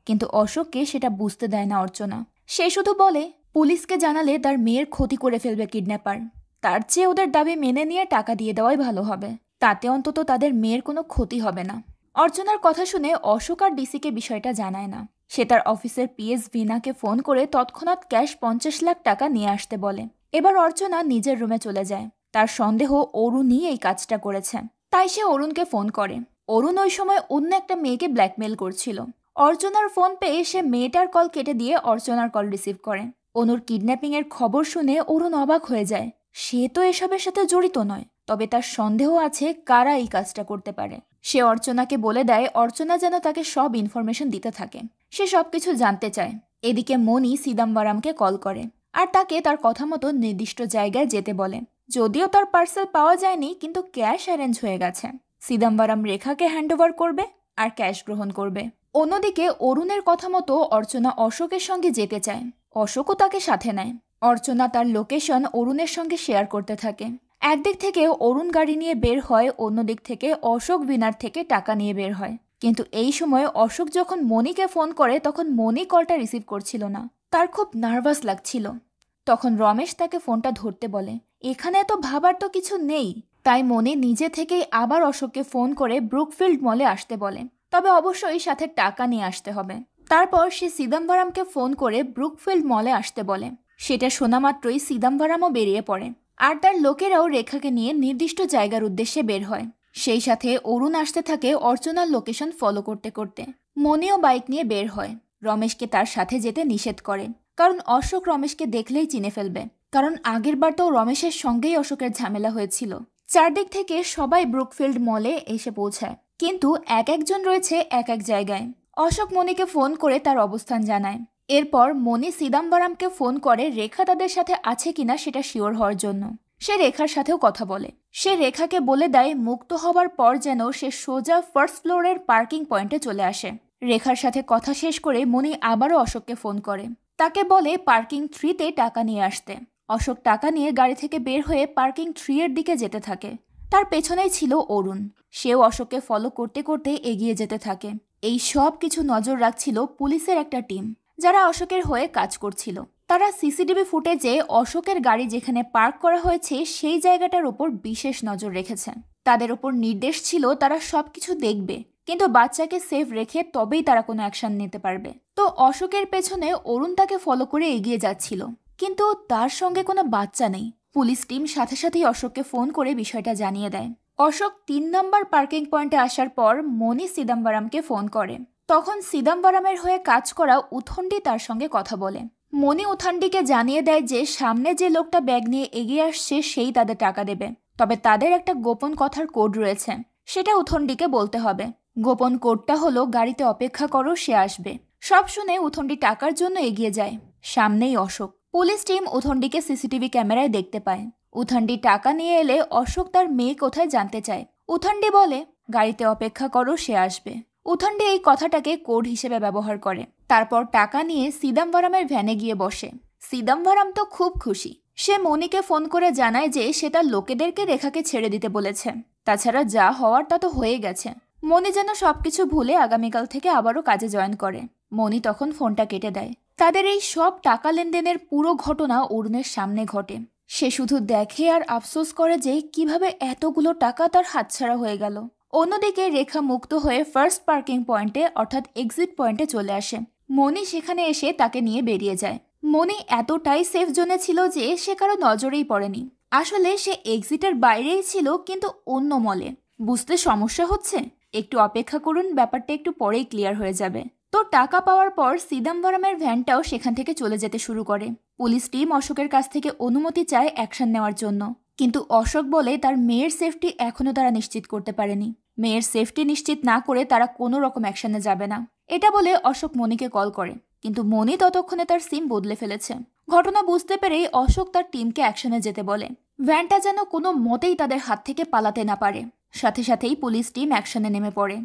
কিন্তু অশোককে সেটা বুঝতে দেয় না অর্চনা। সে শুধু বলে পুলিশকে জানালে তার মেয়ের ক্ষতি করে ফেলবে কিডন্যাপার, তার চেয়ে ওদের দাবি মেনে নিয়ে টাকা দিয়ে দেওয়াই ভালো হবে, তাতে অন্তত তাদের মেয়ের কোনো ক্ষতি হবে না। অর্চনার কথা শুনে অশোক আর ডিসিকে বিষয়টা জানায় না। সে তার অফিসের পিএস ভিনাকে ফোন করে তৎক্ষণাৎ ক্যাশ 50 লাখ টাকা নিয়ে আসতে বলে। এবার অর্চনা নিজের রুমে চলে যায়। তার সন্দেহ অরুণই এই কাজটা করেছে, তাই সে অরুণকে ফোন করে। অরুণ ওই সময় অন্য একটা মেয়েকে ব্ল্যাকমেল করছিল। অর্চনার ফোন পেয়ে সে মেয়েটার কল কেটে দিয়ে অর্চনার কল রিসিভ করে। অনুর কিডন্যাপিং এর খবর শুনে অরুণ অবাক হয়ে যায়। সে তো এসবের সাথে জড়িত নয়, তবে তার সন্দেহ আছে কারা এই কাজটা করতে পারে। সে অর্চনাকে বলে দেয় অর্চনা যেন তাকে সব ইনফরমেশন দিতে থাকে। সে সবকিছু জানতে চায়। এদিকে মনি সিদাম্বরমকে কল করে আর তাকে তার কথা মতো নির্দিষ্ট জায়গায় যেতে বলে। যদিও তার পার্সেল পাওয়া যায়নি, কিন্তু ক্যাশ অ্যারেঞ্জ হয়ে গেছে। সিদাম্বরম রেখাকে হ্যান্ডওভার করবে আর ক্যাশ গ্রহণ করবে। অন্যদিকে অরুণের কথা মতো অর্চনা অশোকের সঙ্গে যেতে চায়। অশোকও তাকে সাথে নেয়। অর্চনা তার লোকেশন অরুণের সঙ্গে শেয়ার করতে থাকে। একদিক থেকে অরুণ গাড়ি নিয়ে বের হয়, অন্যদিক থেকে অশোক বিনার থেকে টাকা নিয়ে বের হয়। কিন্তু এই সময় অশোক যখন মনিকে ফোন করে তখন মনি কলটা রিসিভ করছিল না। তার খুব নার্ভাস লাগছিল। তখন রমেশ তাকে ফোনটা ধরতে বলে। এখানে এত ভাবার তো কিছু নেই। তাই মনি নিজে থেকেই আবার অশোককে ফোন করে ব্রুকফিল্ড মলে আসতে বলে, তবে অবশ্যই সাথে টাকা নিয়ে আসতে হবে। তারপর সে সিদাম্বরমকে ফোন করে ব্রুকফিল্ড মলে আসতে বলে। সেটা শোনা মাত্রই সিদাম্বরমও বেরিয়ে পড়ে আর তার লোকেরাও রেখাকে নিয়ে নির্দিষ্ট জায়গার উদ্দেশ্যে বের হয়। সেই সাথে অরুণ আসতে থাকে অর্চনার লোকেশন ফলো করতে করতে। মনিও বাইক নিয়ে বের হয়। রমেশকে তার সাথে যেতে নিষেধ করে, কারণ অশোক রমেশকে দেখলেই চিনে ফেলবে। কারণ আগের বার তো রমেশের সঙ্গেই অশোকের ঝামেলা হয়েছিল। চারদিক থেকে সবাই ব্রুকফিল্ড মলে এসে পৌঁছায়, কিন্তু এক একজন রয়েছে এক এক জায়গায়। অশোক মনিকে ফোন করে তার অবস্থান জানায়। এরপর মনি সিদাম্বরমকে ফোন করে রেখা তাদের সাথে আছে কিনা সেটা শিওর হওয়ার জন্য। সে রেখার সাথেও কথা বলে। সে রেখাকে বলে দেয় মুক্ত হবার পর যেন সে সোজা ফার্স্ট ফ্লোরের পার্কিং পয়েন্টে চলে আসে। রেখার সাথে কথা শেষ করে মনি আবারও অশোককে ফোন করে। তাকে বলে পার্কিং 3-তে টাকা নিয়ে আসতে। অশোক টাকা নিয়ে গাড়ি থেকে বের হয়ে পার্কিং 3-এর দিকে যেতে থাকে। তার পেছনেই ছিল অরুণ। সেও অশোককে ফলো করতে করতে এগিয়ে যেতে থাকে। এই সব কিছু নজর রাখছিল পুলিশের একটা টিম, যারা অশোকের হয়ে কাজ করছিল। তারা সিসিটিভি ফুটেজে অশোকের গাড়ি যেখানে পার্ক করা হয়েছে সেই জায়গাটার উপর বিশেষ নজর রেখেছে। তাদের উপর নির্দেশ ছিল তারা সবকিছু দেখবে, কিন্তু বাচ্চাকে সেফ রেখে তবেই তারা কোনো অ্যাকশন নিতে পারবে। তো অশোকের পেছনে অরুণ তাকে ফলো করে এগিয়ে যাচ্ছিল, কিন্তু তার সঙ্গে কোনো বাচ্চা নেই। পুলিশ টিম সাথে সাথেই অশোককে ফোন করে বিষয়টা জানিয়ে দেয়। অশোক 3 নম্বর পার্কিং পয়েন্টে আসার পর মনি সিদাম্বরমকে ফোন করে। তখন সিদাম্বরমের হয়ে কাজ করা উথন্ডি তার সঙ্গে কথা বলে। মনি উথন্ডিকে জানিয়ে দেয় যে সামনে যে লোকটা ব্যাগ নিয়ে এগিয়ে আসছে সেই তাদের টাকা দেবে, তবে তাদের একটা গোপন কথার কোড রয়েছে, সেটা উথন্ডিকে বলতে হবে। গোপন কোডটা হলো গাড়িতে অপেক্ষা করো, সে আসবে। সব শুনে উথন্ডি টাকার জন্য এগিয়ে যায়। সামনেই অশোক। পুলিশ টিম উথন্ডিকে সিসিটিভি ক্যামেরায় দেখতে পায়। উথন্ডি টাকা নিয়ে এলে অশোক তার মেয়ে কোথায় জানতে চায়। উথন্ডি বলে গাড়িতে অপেক্ষা করো, সে আসবে। উথন্ডি এই কথাটাকে কোড হিসেবে ব্যবহার করে। তারপর টাকা নিয়ে সিদাম্বরমের ভ্যানে গিয়ে বসে। সিদাম্বরম তো খুব খুশি। সে মনিকে ফোন করে জানায় যে সে তার লোকেদেরকে রেখাকে ছেড়ে দিতে বলেছে। তাছাড়া যা হওয়ার তা তো হয়ে গেছে। মনি যেন সবকিছু ভুলে আগামীকাল থেকে আবারও কাজে জয়েন করে। মনি তখন ফোনটা কেটে দেয়। তাদের এই সব টাকা লেনদেনের পুরো ঘটনা অরুণের সামনে ঘটে। সে শুধু দেখে আর আফসোস করে যে কিভাবে এতগুলো টাকা তার হাতছাড়া হয়ে গেল। অন্যদিকে রেখা মুক্ত হয়ে ফার্স্ট পার্কিং পয়েন্টে অর্থাৎ এক্সিট পয়েন্টে চলে আসে। মনি সেখানে এসে তাকে নিয়ে বেরিয়ে যায়। মনি এতটাই সেফ জোনে ছিল যে সে কারো নজরেই পড়েনি। আসলে সে এক্সিটের বাইরেই ছিল, কিন্তু অন্য মলে। বুঝতে সমস্যা হচ্ছে? একটু অপেক্ষা করুন, ব্যাপারটা একটু পরেই ক্লিয়ার হয়ে যাবে। তো টাকা পাওয়ার পর সিদাম্বরমের ভ্যানটাও সেখান থেকে চলে যেতে শুরু করে। পুলিশ টিম অশোকের কাছ থেকে অনুমতি চায় অ্যাকশন নেওয়ার জন্য, কিন্তু অশোক বলে তার মেয়ের সেফটি এখনো তারা নিশ্চিত করতে পারেনি। মেয়ের সেফটি নিশ্চিত না করে তারা কোনো রকম অ্যাকশনে যাবে না। এটা বলে অশোক মনিকে কল করে, কিন্তু মনি ততক্ষণে তার সিম বদলে ফেলেছে। ঘটনা বুঝতে পেরেই অশোক তার টিমকে অ্যাকশনে যেতে বলে, ভ্যানটা যেন কোনো মতেই তাদের হাত থেকে পালাতে না পারে। সাথে সাথেই পুলিশ টিম অ্যাকশনে নেমে পড়ে।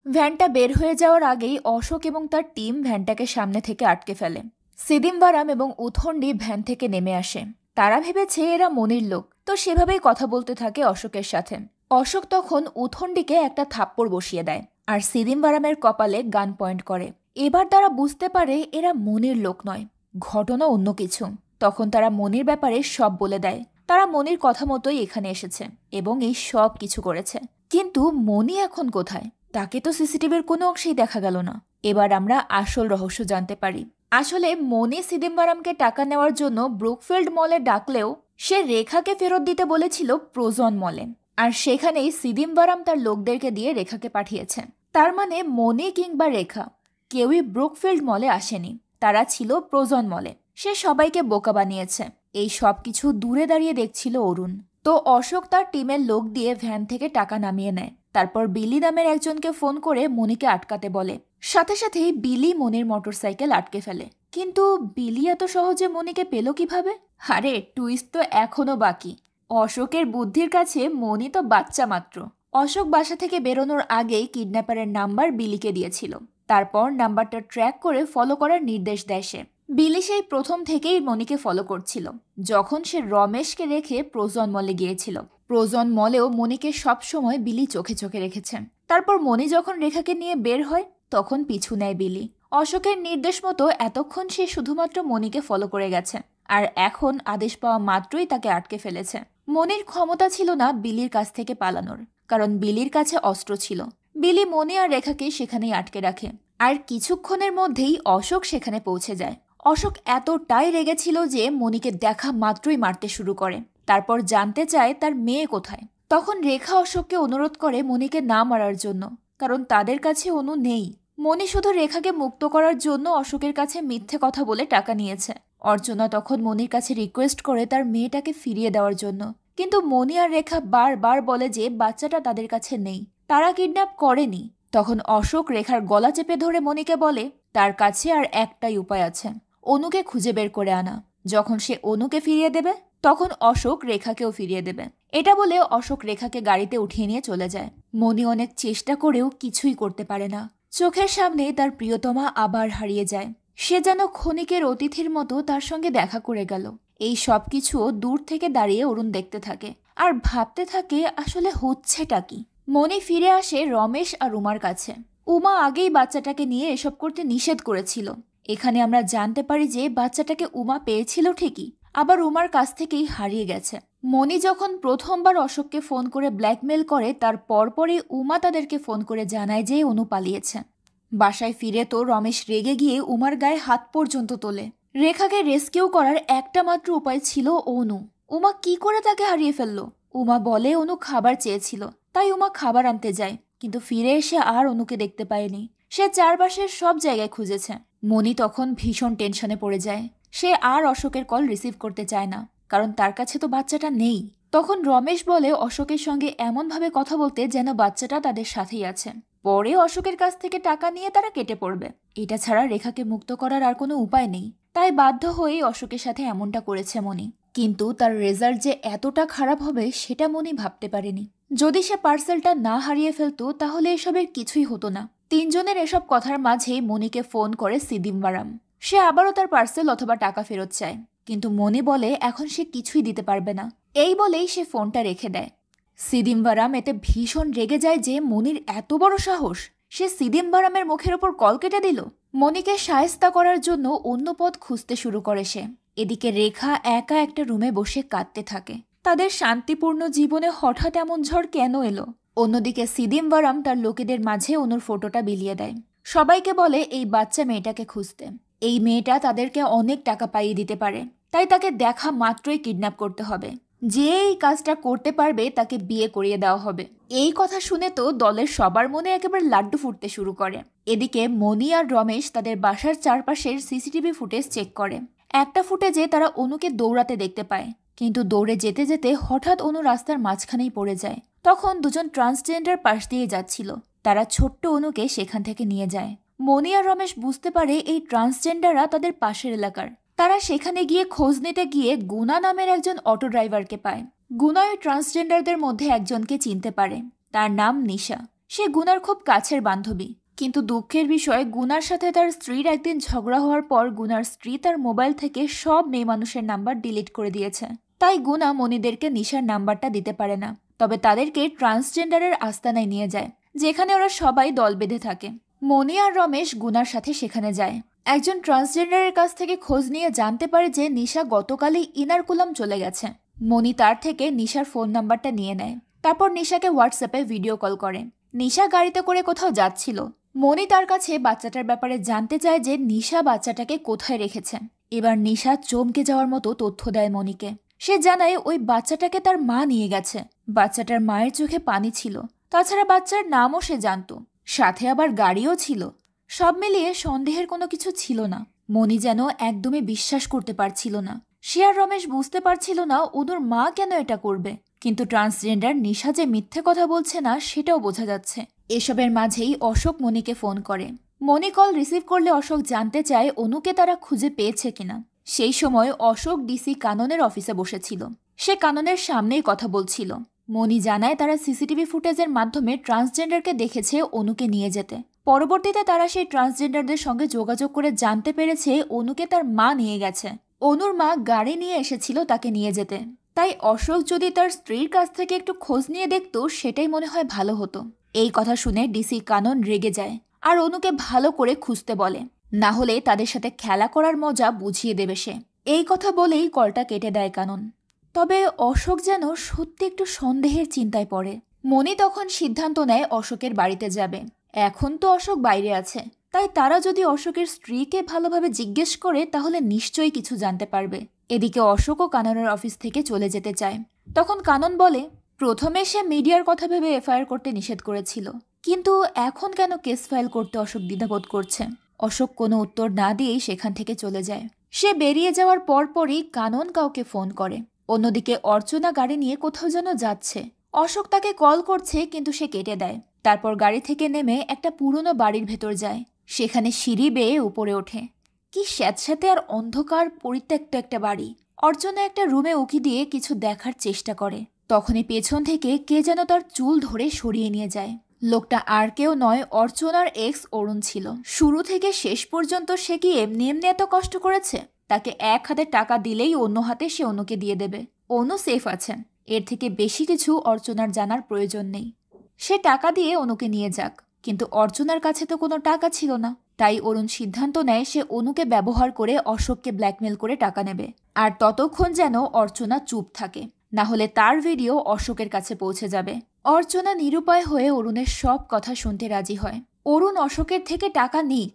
ভ্যানটা বের হয়ে যাওয়ার আগেই অশোক এবং তার টিম ভ্যানটাকে সামনে থেকে আটকে ফেলে। সিদিম্বারাম এবং উথন্ডি ভ্যান থেকে নেমে আসে। তারা ভেবেছে এরা মনির লোক, তো সেভাবেই কথা বলতে থাকে অশোকের সাথে। অশোক তখন উথন্ডিকে একটা থাপ্পড় বসিয়ে দেয় আর সিদিম্বারামের কপালে গান পয়েন্ট করে। এবার তারা বুঝতে পারে এরা মনির লোক নয়, ঘটনা অন্য কিছু। তখন তারা মনির ব্যাপারে সব বলে দেয়। তারা মনির কথা মতোই এখানে এসেছে এবং এই সব কিছু করেছে। কিন্তু মনি এখন কোথায়? তাকে তো সিসিটিভির কোনো অংশেই দেখা গেল না। এবার আমরা আসল রহস্য জানতে পারি। আসলে মনি সিদিম্বারামকে টাকা নেওয়ার জন্য ব্রুকফিল্ড মলে ডাকলেও সে রেখাকে ফেরত দিতে বলেছিল প্রোজন মলে, আর সেখানেই সিদিম্বারাম তার লোকদেরকে দিয়ে রেখাকে পাঠিয়েছেন। তার মানে মনি কিংবা রেখা কেউই ব্রুকফিল্ড মলে আসেনি, তারা ছিল প্রোজন মলে। সে সবাইকে বোকা বানিয়েছে। এই সব কিছু দূরে দাঁড়িয়ে দেখছিল অরুণ। তো অশোক তার টিমের লোক দিয়ে ভ্যান থেকে টাকা নামিয়ে নেয়। তারপর বিলি নামের একজনকে ফোন করে মনিকে আটকাতে বলে। সাথে সাথেই বিলি মনির মোটরসাইকেল আটকে ফেলে। কিন্তু বিলি এত সহজে মনিকে পেল কিভাবে? আরে টুইস্ট তো এখনো বাকি। অশোকের বুদ্ধির কাছে মনি তো বাচ্চা মাত্র। অশোক বাসা থেকে বেরোনোর আগেই কিডন্যাপারের নাম্বার বিলিকে দিয়েছিল। তারপর নাম্বারটা ট্র্যাক করে ফলো করার নির্দেশ দেয় সে। বিলি সেই প্রথম থেকেই মনিকে ফলো করছিল, যখন সে রমেশকে রেখে প্রোজন মলে গিয়েছিল। প্রোজন মলেও মনিকে সবসময় বিলি চোখে চোখে রেখেছে। তারপর মনি যখন রেখাকে নিয়ে বের হয় তখন পিছু নেয় বিলি। অশোকের নির্দেশ মতো এতক্ষণ সে শুধুমাত্র মনিকে ফলো করে গেছে, আর এখন আদেশ পাওয়া মাত্রই তাকে আটকে ফেলেছে। মনির ক্ষমতা ছিল না বিলির কাছ থেকে পালানোর, কারণ বিলির কাছে অস্ত্র ছিল। বিলি মনি আর রেখাকে সেখানেই আটকে রাখে। আর কিছুক্ষণের মধ্যেই অশোক সেখানে পৌঁছে যায়। অশোক এতটাই রেগেছিল যে মনিকে দেখা মাত্রই মারতে শুরু করে। তারপর জানতে চায় তার মেয়ে কোথায়। তখন রেখা অশোককে অনুরোধ করে মনিকে না মারার জন্য, কারণ তাদের কাছে অনু নেই। মনি শুধু রেখাকে মুক্ত করার জন্য অশোকের কাছে মিথ্যে কথা বলে টাকা নিয়েছে। অর্চনা তখন মনির কাছে রিকোয়েস্ট করে তার মেয়েটাকে ফিরিয়ে দেওয়ার জন্য, কিন্তু মনি আর রেখা বারবার বলে যে বাচ্চাটা তাদের কাছে নেই, তারা কিডন্যাপ করেনি। তখন অশোক রেখার গলা চেপে ধরে মনিকে বলে তার কাছে আর একটাই উপায় আছে, অনুকে খুঁজে বের করে আনা। যখন সে অনুকে ফিরিয়ে দেবে তখন অশোক রেখাকেও ফিরিয়ে দেবে। এটা বলে অশোক রেখাকে গাড়িতে উঠিয়ে নিয়ে চলে যায়। মনি অনেক চেষ্টা করেও কিছুই করতে পারে না। চোখের সামনে তার প্রিয়তমা আবার হারিয়ে যায়। সে যেন ক্ষণিকের অতিথির মতো তার সঙ্গে দেখা করে গেল। এই সব কিছু দূর থেকে দাঁড়িয়ে অরুণ দেখতে থাকে আর ভাবতে থাকে আসলে হচ্ছেটা কি। মনি ফিরে আসে রমেশ আর উমার কাছে। উমা আগেই বাচ্চাটাকে নিয়ে এসব করতে নিষেধ করেছিল। এখানে আমরা জানতে পারি যে বাচ্চাটাকে উমা পেয়েছিল ঠিকই, আবার উমার কাছ থেকেই হারিয়ে গেছে। মনি যখন প্রথমবার অশোককে ফোন করে ব্ল্যাকমেল করে তার পরপরই উমা তাদেরকে ফোন করে জানায় যে অনু পালিয়েছে। বাসায় ফিরে তো রমেশ রেগে গিয়ে উমার গায়ে হাত পর্যন্ত তোলে। রেখাকে রেস্কিউ করার একটা মাত্র উপায় ছিল অনু। উমা কি করে তাকে হারিয়ে ফেললো? উমা বলে অনু খাবার চেয়েছিল, তাই উমা খাবার আনতে যায়, কিন্তু ফিরে এসে আর অনুকে দেখতে পায়নি। সে চারপাশের সব জায়গায় খুঁজেছে। মনি তখন ভীষণ টেনশনে পড়ে যায়। সে আর অশোকের কল রিসিভ করতে চায় না, কারণ তার কাছে তো বাচ্চাটা নেই। তখন রমেশ বলে অশোকের সঙ্গে এমনভাবে কথা বলতে যেন বাচ্চাটা তাদের সাথেই আছে। পরে অশোকের কাছ থেকে টাকা নিয়ে তারা কেটে পড়বে। এটা ছাড়া রেখাকে মুক্ত করার আর কোনো উপায় নেই, তাই বাধ্য হয়েই অশোকের সাথে এমনটা করেছে মনি। কিন্তু তার রেজাল্ট যে এতটা খারাপ হবে সেটা মনি ভাবতে পারেনি। যদি সে পার্সেলটা না হারিয়ে ফেলতো তাহলে এসবের কিছুই হতো না। তিনজনের এসব কথার মাঝেই মনিকে ফোন করে সিদিম্বারাম। সে আবারও তার পার্সেল অথবা টাকা ফেরত চায়, কিন্তু মনি বলে এখন সে কিছুই দিতে পারবে না। এই বলেই সে ফোনটা রেখে দেয়। সিদিম্বারাম এতে ভীষণ রেগে যায় যে মনির এত বড় সাহস। সে সিদিম্বারামের মুখের ওপর কল কেটে দিল। মনিকে শায়েস্তা করার জন্য অন্য পথ খুঁজতে শুরু করে সে। এদিকে রেখা একা একটা রুমে বসে কাঁদতে থাকে। তাদের শান্তিপূর্ণ জীবনে হঠাৎ এমন ঝড় কেন এলো? অন্যদিকে সিদিম্বারাম তার লোকেদের মাঝে অনুর ফটোটা বিলিয়ে দেয়। সবাইকে বলে এই বাচ্চা মেয়েটাকে খুঁজতে। এই মেয়েটা তাদেরকে অনেক টাকা পাইয়ে দিতে পারে, তাই তাকে দেখা মাত্রই কিডন্যাপ করতে হবে। যে এই কাজটা করতে পারবে তাকে বিয়ে করিয়ে দেওয়া হবে। এই কথা শুনে তো দলের সবার মনে একেবারে লাড্ডু ফুটতে শুরু করে। এদিকে মনি আর রমেশ তাদের বাসার চারপাশের সিসিটিভি ফুটেজ চেক করে। একটা ফুটেজে তারা অনুকে দৌড়াতে দেখতে পায়, কিন্তু দৌড়ে যেতে যেতে হঠাৎ অনু রাস্তার মাঝখানেই পড়ে যায়। তখন দুজন ট্রান্সজেন্ডার পাশ দিয়ে যাচ্ছিল। তারা ছোট্ট অনুকে সেখান থেকে নিয়ে যায়। মনি আর রমেশ বুঝতে পারে এই ট্রান্সজেন্ডাররা তাদের পাশের এলাকার। তারা সেখানে গিয়ে খোঁজ নিতে গিয়ে গুনা নামের একজন অটো ড্রাইভারকে পায়। গুনা ওই ট্রান্সজেন্ডারদের মধ্যে একজনকে চিনতে পারে। তার নাম নিশা। সে গুনার খুব কাছের বান্ধবী। কিন্তু দুঃখের বিষয় গুনার সাথে তার স্ত্রীর একদিন ঝগড়া হওয়ার পর গুনার স্ত্রী তার মোবাইল থেকে সব মেয়ে মানুষের নাম্বার ডিলিট করে দিয়েছে। তাই গুনা মনিদেরকে নিশার নাম্বারটা দিতে পারে না। তবে তাদেরকে ট্রান্সজেন্ডারের আস্তানায় নিয়ে যায়, যেখানে ওরা সবাই দল বেঁধে থাকে। মনি আর রমেশ গুনার সাথে সেখানে যায়। একজন ট্রান্সজেন্ডারের কাছ থেকে খোঁজ নিয়ে জানতে পারে যে নিশা গতকালই ইনারকুলাম চলে গেছে। মনি তার থেকে নিশার ফোন নাম্বারটা নিয়ে নেয়। তারপর নিশাকে হোয়াটসঅ্যাপে ভিডিও কল করে। নিশা গাড়িতে করে কোথাও যাচ্ছিল। মনি তার কাছে বাচ্চাটার ব্যাপারে জানতে চায় যে নিশা বাচ্চাটাকে কোথায় রেখেছে। এবার নিশা চমকে যাওয়ার মতো তথ্য দেয় মনিকে। সে জানায় ওই বাচ্চাটাকে তার মা নিয়ে গেছে। বাচ্চাটার মায়ের চোখে পানি ছিল। তাছাড়া বাচ্চার নামও সে জানত, সাথে আবার গাড়িও ছিল। সব মিলিয়ে সন্দেহের কোনো কিছু ছিল না। মনি যেন একদমই বিশ্বাস করতে পারছিল না। সে আর রমেশ বুঝতে পারছিল না অনুর মা কেন এটা করবে, কিন্তু ট্রান্সজেন্ডার নিশা যে মিথ্যে কথা বলছে না সেটাও বোঝা যাচ্ছে। এসবের মাঝেই অশোক মনিকে ফোন করে। মনি কল রিসিভ করলে অশোক জানতে চায় অনুকে তারা খুঁজে পেয়েছে কিনা। সেই সময় অশোক ডিসি কাননের অফিসে বসেছিল। সে কাননের সামনেই কথা বলছিল। মনি জানায় তারা সিসিটিভি ফুটেজের মাধ্যমে ট্রান্সজেন্ডারকে দেখেছে অনুকে নিয়ে যেতে। পরবর্তীতে তারা সেই ট্রান্সজেন্ডারদের সঙ্গে যোগাযোগ করে জানতে পেরেছে অনুকে তার মা নিয়ে গেছে। অনুর মা গাড়ি নিয়ে এসেছিল তাকে নিয়ে যেতে। তাই অশোক যদি তার স্ত্রীর কাছ থেকে একটু খোঁজ নিয়ে দেখত সেটাই মনে হয় ভালো হতো। এই কথা শুনে ডিসি কানন রেগে যায় আর অনুকে ভালো করে খুঁজতে বলে, না হলে তাদের সাথে খেলা করার মজা বুঝিয়ে দেবে সে। এই কথা বলেই কলটা কেটে দেয় কানন। তবে অশোক যেন সত্যি একটু সন্দেহের চিন্তায় পড়ে। মনি তখন সিদ্ধান্ত নেয় অশোকের বাড়িতে যাবে। এখন তো অশোক বাইরে আছে, তাই তারা যদি অশোকের স্ত্রীকে ভালোভাবে জিজ্ঞেস করে তাহলে নিশ্চয়ই কিছু জানতে পারবে। এদিকে অশোকও কাননের অফিস থেকে চলে যেতে চায়। তখন কানন বলে, প্রথমে সে মিডিয়ার কথা ভেবে এফআইআর করতে নিষেধ করেছিল, কিন্তু এখন কেন কেস ফাইল করতে অশোক দ্বিধাবোধ করছে। অশোক কোনো উত্তর না দিয়েই সেখান থেকে চলে যায়। সে বেরিয়ে যাওয়ার পরপরই কানন কাউকে ফোন করে। অন্যদিকে অর্চনা গাড়ি নিয়ে কোথাও যেন যাচ্ছে। অশোক তাকে কল করছে কিন্তু সে কেটে দেয়। তারপর গাড়ি থেকে নেমে একটা পুরনো বাড়ির ভেতর যায়। সেখানে সিঁড়ি বেয়ে উপরে ওঠে। কি স্যাঁতস্যাঁতে আর অন্ধকার পরিত্যক্ত একটা বাড়ি। অর্চনা একটা রুমে উকি দিয়ে কিছু দেখার চেষ্টা করে। তখনই পেছন থেকে কে যেন তার চুল ধরে সরিয়ে নিয়ে যায়। লোকটা আর কেউ নয়, অর্চনার এক্স অরুণ ছিল। শুরু থেকে শেষ পর্যন্ত সে কি এমনি এমনি এত কষ্ট করেছে? তাকে এক হাতে টাকা দিলেই অন্য হাতে সে অনুকে দিয়ে দেবে। অনু সেফ আছেন, এর থেকে বেশি কিছু অর্চনার জানার প্রয়োজন নেই। সে টাকা দিয়ে অনুকে নিয়ে যাক, কিন্তু অর্চনার কাছে তো কোনো টাকা ছিল না। তাই অরুণ সিদ্ধান্ত নেয় সে অনুকে ব্যবহার করে অশোককে ব্ল্যাকমেল করে টাকা নেবে, আর ততক্ষণ যেন অর্চনা চুপ থাকে, না হলে তার ভিডিও অশোকের কাছে পৌঁছে যাবে। অর্চনা নিরুপায় হয়ে অরুণের সব কথা শুনতে রাজি হয়। অরুণ অশোকের থেকে টাকা নিক,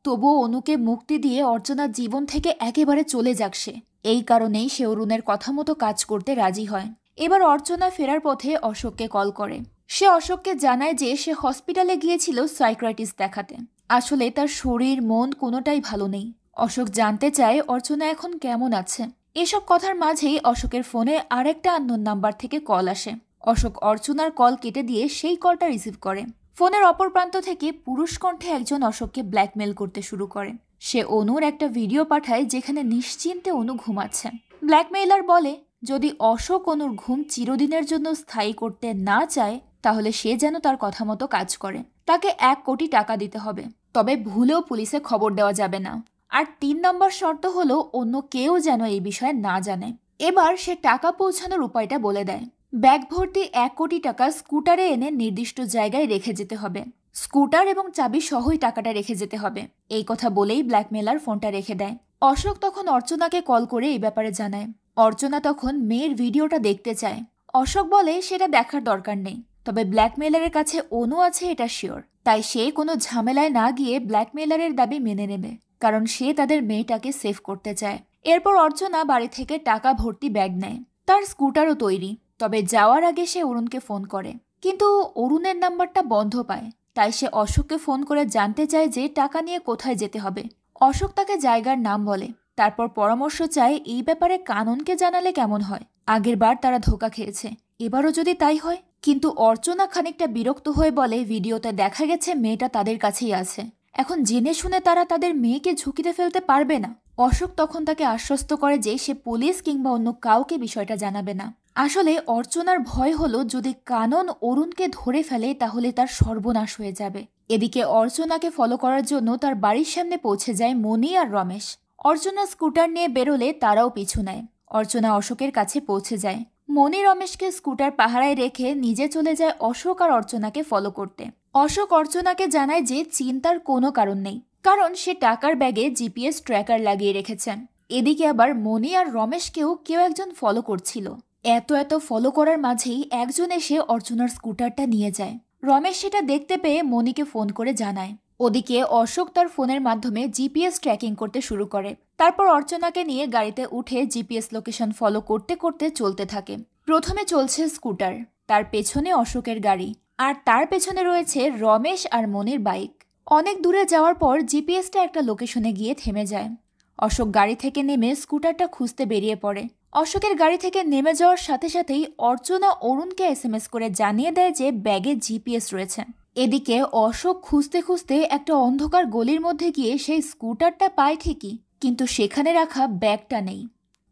তবুও অনুকে মুক্তি দিয়ে অর্চনার জীবন থেকে একেবারে চলে যাক সে। এই কারণেই সে অরুণের কথা মতো কাজ করতে রাজি হয়। এবার অর্চনা ফেরার পথে অশোককে কল করে। সে অশোককে জানায় যে সে হসপিটালে গিয়েছিল সাইকিয়াট্রিস্ট দেখাতে। আসলে তার শরীর মন কোনোটাই ভালো নেই। অশোক জানতে চায় অর্চনা এখন কেমন আছে। এসব কথার মাঝেই অশোকের ফোনে আরেকটা আননোন নাম্বার থেকে কল আসে। অশোক অর্চনার কল কেটে দিয়ে সেই কলটা রিসিভ করে। ফোনের অপর প্রান্ত থেকে পুরুষ কণ্ঠে একজন অশোককে ব্ল্যাকমেল করতে শুরু করে। সে অনুর একটা ভিডিও পাঠায় যেখানে নিশ্চিন্তে অনু ঘুমাচ্ছে। ব্ল্যাকমেইলার বলে যদি অশোক অনুর ঘুম চিরদিনের জন্য স্থায়ী করতে না চায় তাহলে সে যেন তার কথা মতো কাজ করে। তাকে 1 কোটি টাকা দিতে হবে, তবে ভুলেও পুলিশে খবর দেওয়া যাবে না। আর 3 নম্বর শর্ত হলো অন্য কেউ যেন এই বিষয়ে না জানে। এবার সে টাকা পৌঁছানোর উপায়টা বলে দেয়। ব্যাগ ভর্তি 1 কোটি টাকা স্কুটারে এনে নির্দিষ্ট জায়গায় রেখে যেতে হবে। স্কুটার এবং চাবি সহই টাকাটা রেখে যেতে হবে। এই কথা বলেই ব্ল্যাকমেলার ফোনটা রেখে দেয়। অশোক তখন অর্চনাকে কল করে এই ব্যাপারে জানায়। অর্চনা তখন মেয়ের ভিডিওটা দেখতে চায়। অশোক বলে সেটা দেখার দরকার নেই, তবে ব্ল্যাকমেলারের কাছে অনু আছে এটা শিওর। তাই সে কোনো ঝামেলায় না গিয়ে ব্ল্যাকমেলারের দাবি মেনে নেবে, কারণ সে তাদের মেয়েটাকে সেভ করতে চায়। এরপর অর্চনা বাড়ি থেকে টাকা ভর্তি ব্যাগ নেয়। তার স্কুটারও তৈরি, তবে যাওয়ার আগে সে অরুণকে ফোন করে, কিন্তু অরুণের নাম্বারটা বন্ধ পায়। তাই সে অশোককে ফোন করে জানতে চায় যে টাকা নিয়ে কোথায় যেতে হবে। অশোক তাকে জায়গার নাম বলে, তারপর পরামর্শ চায় এই ব্যাপারে কাননকে জানালে কেমন হয়। আগেরবার তারা ধোঁকা খেয়েছে, এবারও যদি তাই হয়। কিন্তু অর্চনা খানিকটা বিরক্ত হয়ে বলে ভিডিওতে দেখা গেছে মেয়েটা তাদের কাছেই আছে, এখন জেনে শুনে তারা তাদের মেয়েকে ঝুঁকিতে ফেলতে পারবে না। অশোক তখন তাকে আশ্বস্ত করে যে সে পুলিশ কিংবা অন্য কাউকে বিষয়টা জানাবে না। আসলে অর্চনার ভয় হলো যদি কানন অরুণকে ধরে ফেলে তাহলে তার সর্বনাশ হয়ে যাবে। এদিকে অর্চনাকে ফলো করার জন্য তার বাড়ির সামনে পৌঁছে যায় মনি আর রমেশ। অর্চনা স্কুটার নিয়ে বেরোলে তারাও পিছু নেয়। অর্চনা অশোকের কাছে পৌঁছে যায়। মনি রমেশকে স্কুটার পাহারায় রেখে নিজে চলে যায় অশোক আর অর্চনাকে ফলো করতে। অশোক অর্চনাকে জানায় যে চিন্তার কোনো কারণ নেই, কারণ সে টাকার ব্যাগে জিপিএস ট্র্যাকার লাগিয়ে রেখেছেন। এদিকে আবার মনি আর রমেশকেও কেউ একজন ফলো করছিল। এত ফলো করার মাঝেই একজন এসে অর্চনার স্কুটারটা নিয়ে যায়। রমেশ সেটা দেখতে পেয়ে মনিকে ফোন করে জানায়। ওদিকে অশোক তার ফোনের মাধ্যমে জিপিএস ট্র্যাকিং করতে শুরু করে। তারপর অর্চনাকে নিয়ে গাড়িতে উঠে জিপিএস লোকেশন ফলো করতে করতে চলতে থাকে। প্রথমে চলছে স্কুটার, তার পেছনে অশোকের গাড়ি, আর তার পেছনে রয়েছে রমেশ আর মনির বাইক। অনেক দূরে যাওয়ার পর জিপিএসটা একটা লোকেশনে গিয়ে থেমে যায়। অশোক গাড়ি থেকে নেমে স্কুটারটা খুঁজতে বেরিয়ে পড়ে। অশোকের গাড়ি থেকে নেমে যাওয়ার সাথে সাথেই অর্চনা অরুণকে এসএমএস করে জানিয়ে দেয় যে ব্যাগে জিপিএস রয়েছে। এদিকে অশোক খুঁজতে খুঁজতে একটা অন্ধকার গলির মধ্যে গিয়ে সেই স্কুটারটা পায় ঠিকই, কিন্তু সেখানে রাখা ব্যাগটা নেই।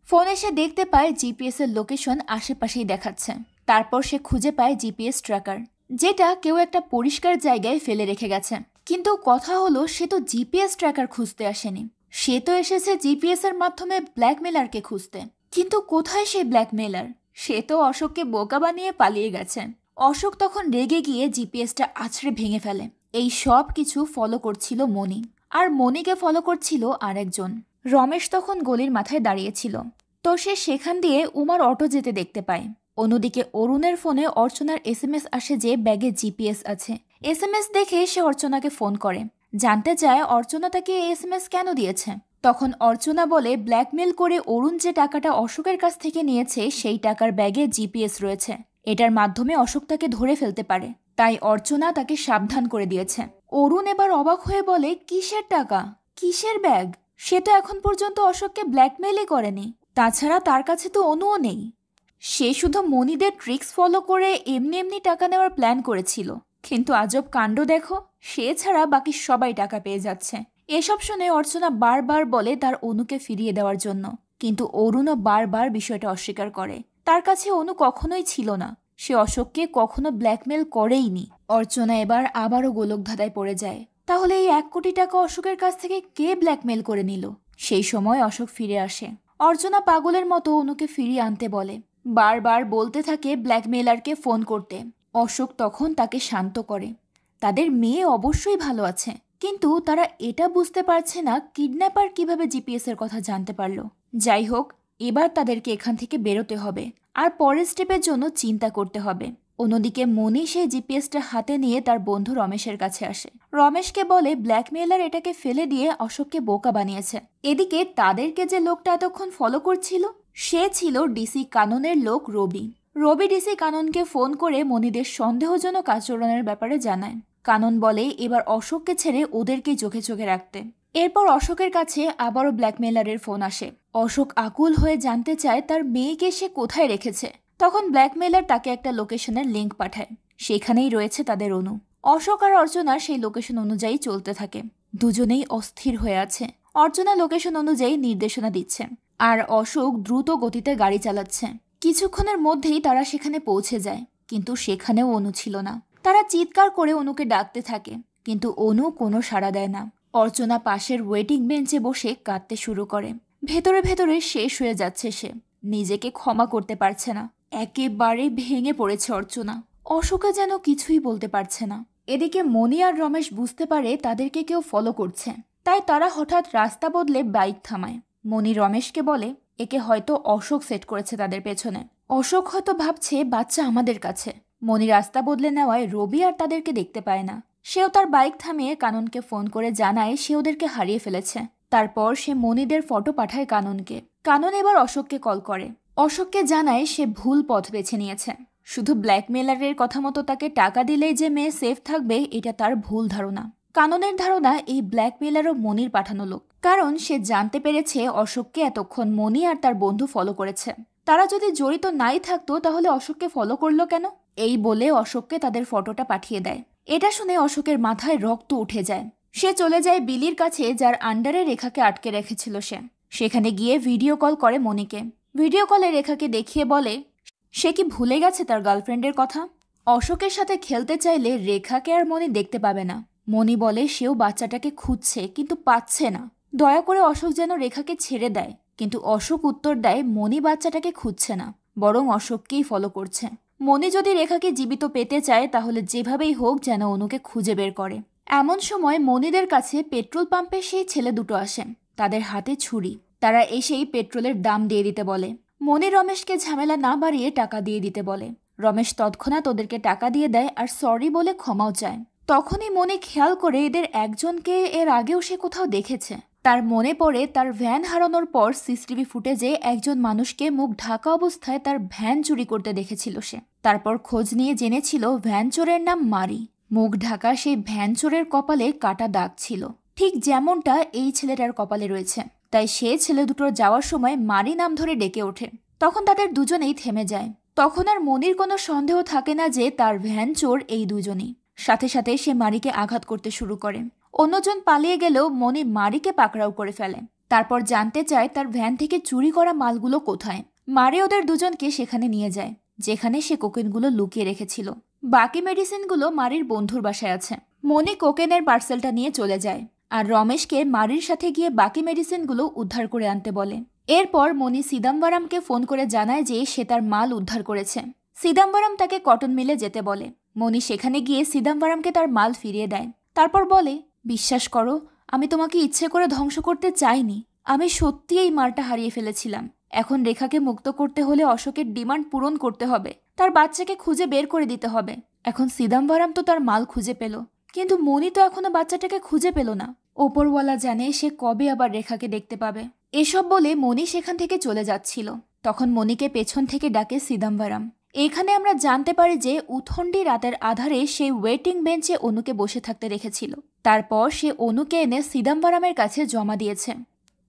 ফোনে সে দেখতে পায় জিপিএস এর লোকেশন আশেপাশেই দেখাচ্ছে। তারপর সে খুঁজে পায় জিপিএস ট্র্যাকার, যেটা কেউ একটা পরিষ্কার জায়গায় ফেলে রেখে গেছে। কিন্তু কথা হলো, সে তো জিপিএস ট্র্যাকার খুঁজতে আসেনি, সে তো এসেছে জিপিএস এর মাধ্যমে ব্ল্যাকমেলারকে খুঁজতে। কিন্তু কোথায় সেই ব্ল্যাকমেলার? সে তো অশোককে বোকা বানিয়ে পালিয়ে গেছে। অশোক তখন রেগে গিয়ে জিপিএসটা আছড়ে ভেঙে ফেলে। এই সব কিছু ফলো করছিল মনি, আর মনিকে ফলো করছিল আরেকজন। রমেশ তখন গলির মাথায় দাঁড়িয়েছিল, তো সে সেখান দিয়ে উমার অটো যেতে দেখতে পায়। অন্যদিকে অরুণের ফোনে অর্চনার এসএমএস আসে যে ব্যাগে জিপিএস আছে। এসএমএস দেখে সে অর্চনাকে ফোন করে, জানতে চায় অর্চনা তাকে এসএমএস কেন দিয়েছে। তখন অর্চনা বলে ব্ল্যাকমেল করে অরুণ যে টাকাটা অশোকের কাছ থেকে নিয়েছে সেই টাকার ব্যাগে জিপিএস রয়েছে, এটার মাধ্যমে অশোক তাকে ধরে ফেলতে পারে, তাই অর্চনা তাকে সাবধান করে দিয়েছে। অরুণ এবার অবাক হয়ে বলে, কিসের টাকা, কিসের ব্যাগ? সে তো এখন পর্যন্ত অশোককে ব্ল্যাকমেলই করেনি, তাছাড়া তার কাছে তো অনুও নেই। সে শুধু মনিদের ট্রিক্স ফলো করে এমনি এমনি টাকা নেওয়ার প্ল্যান করেছিল, কিন্তু আজব কাণ্ড দেখো, সে ছাড়া বাকি সবাই টাকা পেয়ে যাচ্ছে। এসব শুনে অর্চনা বারবার বলে তার অনুকে ফিরিয়ে দেওয়ার জন্য, কিন্তু অরুণও বারবার বিষয়টা অস্বীকার করে। তার কাছে অনু কখনোই ছিল না, সে অশোককে কখনো ব্ল্যাকমেল করেইনি। অর্চনা এবার আবারও গোলকধাঁধায় পড়ে যায়, তাহলে এই 1 কোটি টাকা অশোকের কাছ থেকে কে ব্ল্যাকমেল করে নিল? সেই সময় অশোক ফিরে আসে। অর্চনা পাগলের মতো অনুকে ফিরিয়ে আনতে বলে, বারবার বলতে থাকে ব্ল্যাকমেলারকে ফোন করতে। অশোক তখন তাকে শান্ত করে। তাদের মেয়ে অবশ্যই ভালো আছে, কিন্তু তারা এটা বুঝতে পারছে না কিডন্যাপার কিভাবে জিপিএস এর কথা জানতে পারলো। যাই হোক, এবার তাদেরকে এখান থেকে বেরোতে হবে, আর পরের স্টেপের জন্য চিন্তা করতে হবে। অন্যদিকে মনি সেই জিপিএসটা হাতে নিয়ে তার বন্ধু রমেশের কাছে আসে। রমেশকে বলে ব্ল্যাকমেলার এটাকে ফেলে দিয়ে অশোককে বোকা বানিয়েছে। এদিকে তাদেরকে যে লোকটা এতক্ষণ ফলো করছিল সে ছিল ডিসি কাননের লোক রবি। রবি ডিসি কাননকে ফোন করে মনিদের সন্দেহজনক আচরণের ব্যাপারে জানায়। কানন বলে এবার অশোককে ছেড়ে ওদেরকে চোখে চোখে রাখতে। এরপর অশোকের কাছে আবারও ব্ল্যাকমেলারের ফোন আসে। অশোক আকুল হয়ে জানতে চায় তার মেয়েকে সে কোথায় রেখেছে। তখন ব্ল্যাকমেলার তাকে একটা লোকেশনের লিঙ্ক পাঠায়, সেখানেই রয়েছে তাদের অনু। অশোক আর অর্চনা সেই লোকেশন অনুযায়ী চলতে থাকে। দুজনেই অস্থির হয়ে আছে। অর্চনা লোকেশন অনুযায়ী নির্দেশনা দিচ্ছে, আর অশোক দ্রুত গতিতে গাড়ি চালাচ্ছে। কিছুক্ষণের মধ্যেই তারা সেখানে পৌঁছে যায়, কিন্তু সেখানেও অনু ছিল না। তারা চিৎকার করে অনুকে ডাকতে থাকে, কিন্তু অনু কোনো সাড়া দেয় না। অর্চনা পাশের ওয়েটিং বেঞ্চে বসে কাঁদতে শুরু করে। ভেতরে ভেতরে শেষ হয়ে যাচ্ছে সে, নিজেকে ক্ষমা করতে পারছে না। একেবারে ভেঙে পড়েছে অর্চনা। অশোকে যেন কিছুই বলতে পারছে না। এদিকে মনি আর রমেশ বুঝতে পারে তাদেরকে কেউ ফলো করছে, তাই তারা হঠাৎ রাস্তা বদলে বাইক থামায়। মনি রমেশকে বলে একে হয়তো অশোক সেট করেছে তাদের পেছনে। অশোক হয়তো ভাবছে বাচ্চা আমাদের কাছে। মনি রাস্তা বদলে নেওয়ায় রবি আর তাদেরকে দেখতে পায় না। সেও তার বাইক থামিয়ে কাননকে ফোন করে জানায় সে ওদেরকে হারিয়ে ফেলেছে। তারপর সে মনিদের ফটো পাঠায় কাননকে। কানন এবার অশোককে কল করে। অশোককে জানায় সে ভুল পথ বেছে নিয়েছে। শুধু ব্ল্যাকমেলারের কথা মতো তাকে টাকা দিলেই যে মেয়ে সেফ থাকবে এটা তার ভুল ধারণা। কাননের ধারণা এই ব্ল্যাকমেলারও মনির পাঠানো লোক, কারণ সে জানতে পেরেছে অশোককে এতক্ষণ মনি আর তার বন্ধু ফলো করেছে। তারা যদি জড়িত নাই থাকতো তাহলে অশোককে ফলো করলো কেন? এই বলে অশোককে তাদের ফটোটা পাঠিয়ে দেয়। এটা শুনে অশোকের মাথায় রক্ত উঠে যায়। সে চলে যায় বিলির কাছে, যার আন্ডারে রেখাকে আটকে রেখেছিল সে। সেখানে গিয়ে ভিডিও কল করে মনিকে। ভিডিও কলে রেখাকে দেখিয়ে বলে সে কি ভুলে গেছে তার গার্লফ্রেন্ডের কথা। অশোকের সাথে খেলতে চাইলে রেখাকে আর মনি দেখতে পাবে না। মনি বলে সেও বাচ্চাটাকে খুঁজছে, কিন্তু পাচ্ছে না। দয়া করে অশোক যেন রেখাকে ছেড়ে দেয়, কিন্তু অশোক উত্তর দেয় মনি বাচ্চাটাকে খুঁজছে না, বরং অশোককেই ফলো করছে। মনি যদি রেখাকে জীবিত পেতে চায় তাহলে যেভাবেই হোক যেন অনুকে খুঁজে বের করে। এমন সময় মনিদের কাছে পেট্রোল পাম্পে সেই ছেলে দুটো আসে, তাদের হাতে ছুরি। তারা এসেই পেট্রোলের দাম দিয়ে দিতে বলে। মনি রমেশকে ঝামেলা না বাড়িয়ে টাকা দিয়ে দিতে বলে। রমেশ তৎক্ষণাৎ ওদেরকে টাকা দিয়ে দেয় আর সরি বলে ক্ষমাও চায়। তখনই মনি খেয়াল করে এদের একজনকে এর আগেও সে কোথাও দেখেছে। তার মনে পড়ে তার ভ্যান হারানোর পর সিসিটিভি ফুটেজে একজন মানুষকে মুখ ঢাকা অবস্থায় তার ভ্যান চুরি করতে দেখেছিল সে। তারপর খোঁজ নিয়ে জেনেছিল ভ্যান চোরের নাম মারি। মুখ ঢাকা সেই ভ্যান চোরের কপালে কাটা দাগ ছিল, ঠিক যেমনটা এই ছেলেটার কপালে রয়েছে। তাই সে ছেলে দুটোর যাওয়ার সময় মারি নাম ধরে ডেকে ওঠে। তখন তাদের দুজনেই থেমে যায়। তখন আর মনির কোনো সন্দেহ থাকে না যে তার ভ্যান চোর এই দুজনই। সাথে সাথে সে মারিকে আঘাত করতে শুরু করে। অন্যজন পালিয়ে গেলেও মনি মারিকে পাকড়াও করে ফেলে। তারপর জানতে চায় তার ভ্যান থেকে চুরি করা মালগুলো কোথায়। মারি ওদের দুজনকে সেখানে নিয়ে যায় যেখানে সে কোকেনগুলো লুকিয়ে রেখেছিল। বাকি মেডিসিনগুলো মারির বন্ধুর বাসায় আছে। মনি কোকেনের পার্সেলটা নিয়ে চলে যায় আর রমেশকে মারির সাথে গিয়ে বাকি মেডিসিনগুলো উদ্ধার করে আনতে বলে। এরপর মনি সিদাম্বরমকে ফোন করে জানায় যে সে তার মাল উদ্ধার করেছে। সিদাম্বরম তাকে কটন মিলে যেতে বলে। মনি সেখানে গিয়ে সিদাম্বরমকে তার মাল ফিরিয়ে দেয়। তারপর বলে, বিশ্বাস করো, আমি তোমাকে ইচ্ছে করে ধ্বংস করতে চাইনি। আমি সত্যি এই মালটা হারিয়ে ফেলেছিলাম। এখন রেখাকে মুক্ত করতে হলে অশোকের ডিমান্ড পূরণ করতে হবে। তার বাচ্চাকে খুঁজে বের করে দিতে হবে। এখন সিদাম্বরম তো তার মাল খুঁজে পেল, কিন্তু মনি তো এখনো বাচ্চাটাকে খুঁজে পেল না। ওপরওয়ালা জানে সে কবে আবার রেখাকে দেখতে পাবে। এসব বলে মনি সেখান থেকে চলে যাচ্ছিল। তখন মনিকে পেছন থেকে ডাকে সিদাম্বরম। এখানে আমরা জানতে পারি যে উথন্ডি রাতের আধারে সেই ওয়েটিং বেঞ্চে অনুকে বসে থাকতে রেখেছিল। তারপর সে অনুকে এনে সিদাম্বরমের কাছে জমা দিয়েছে।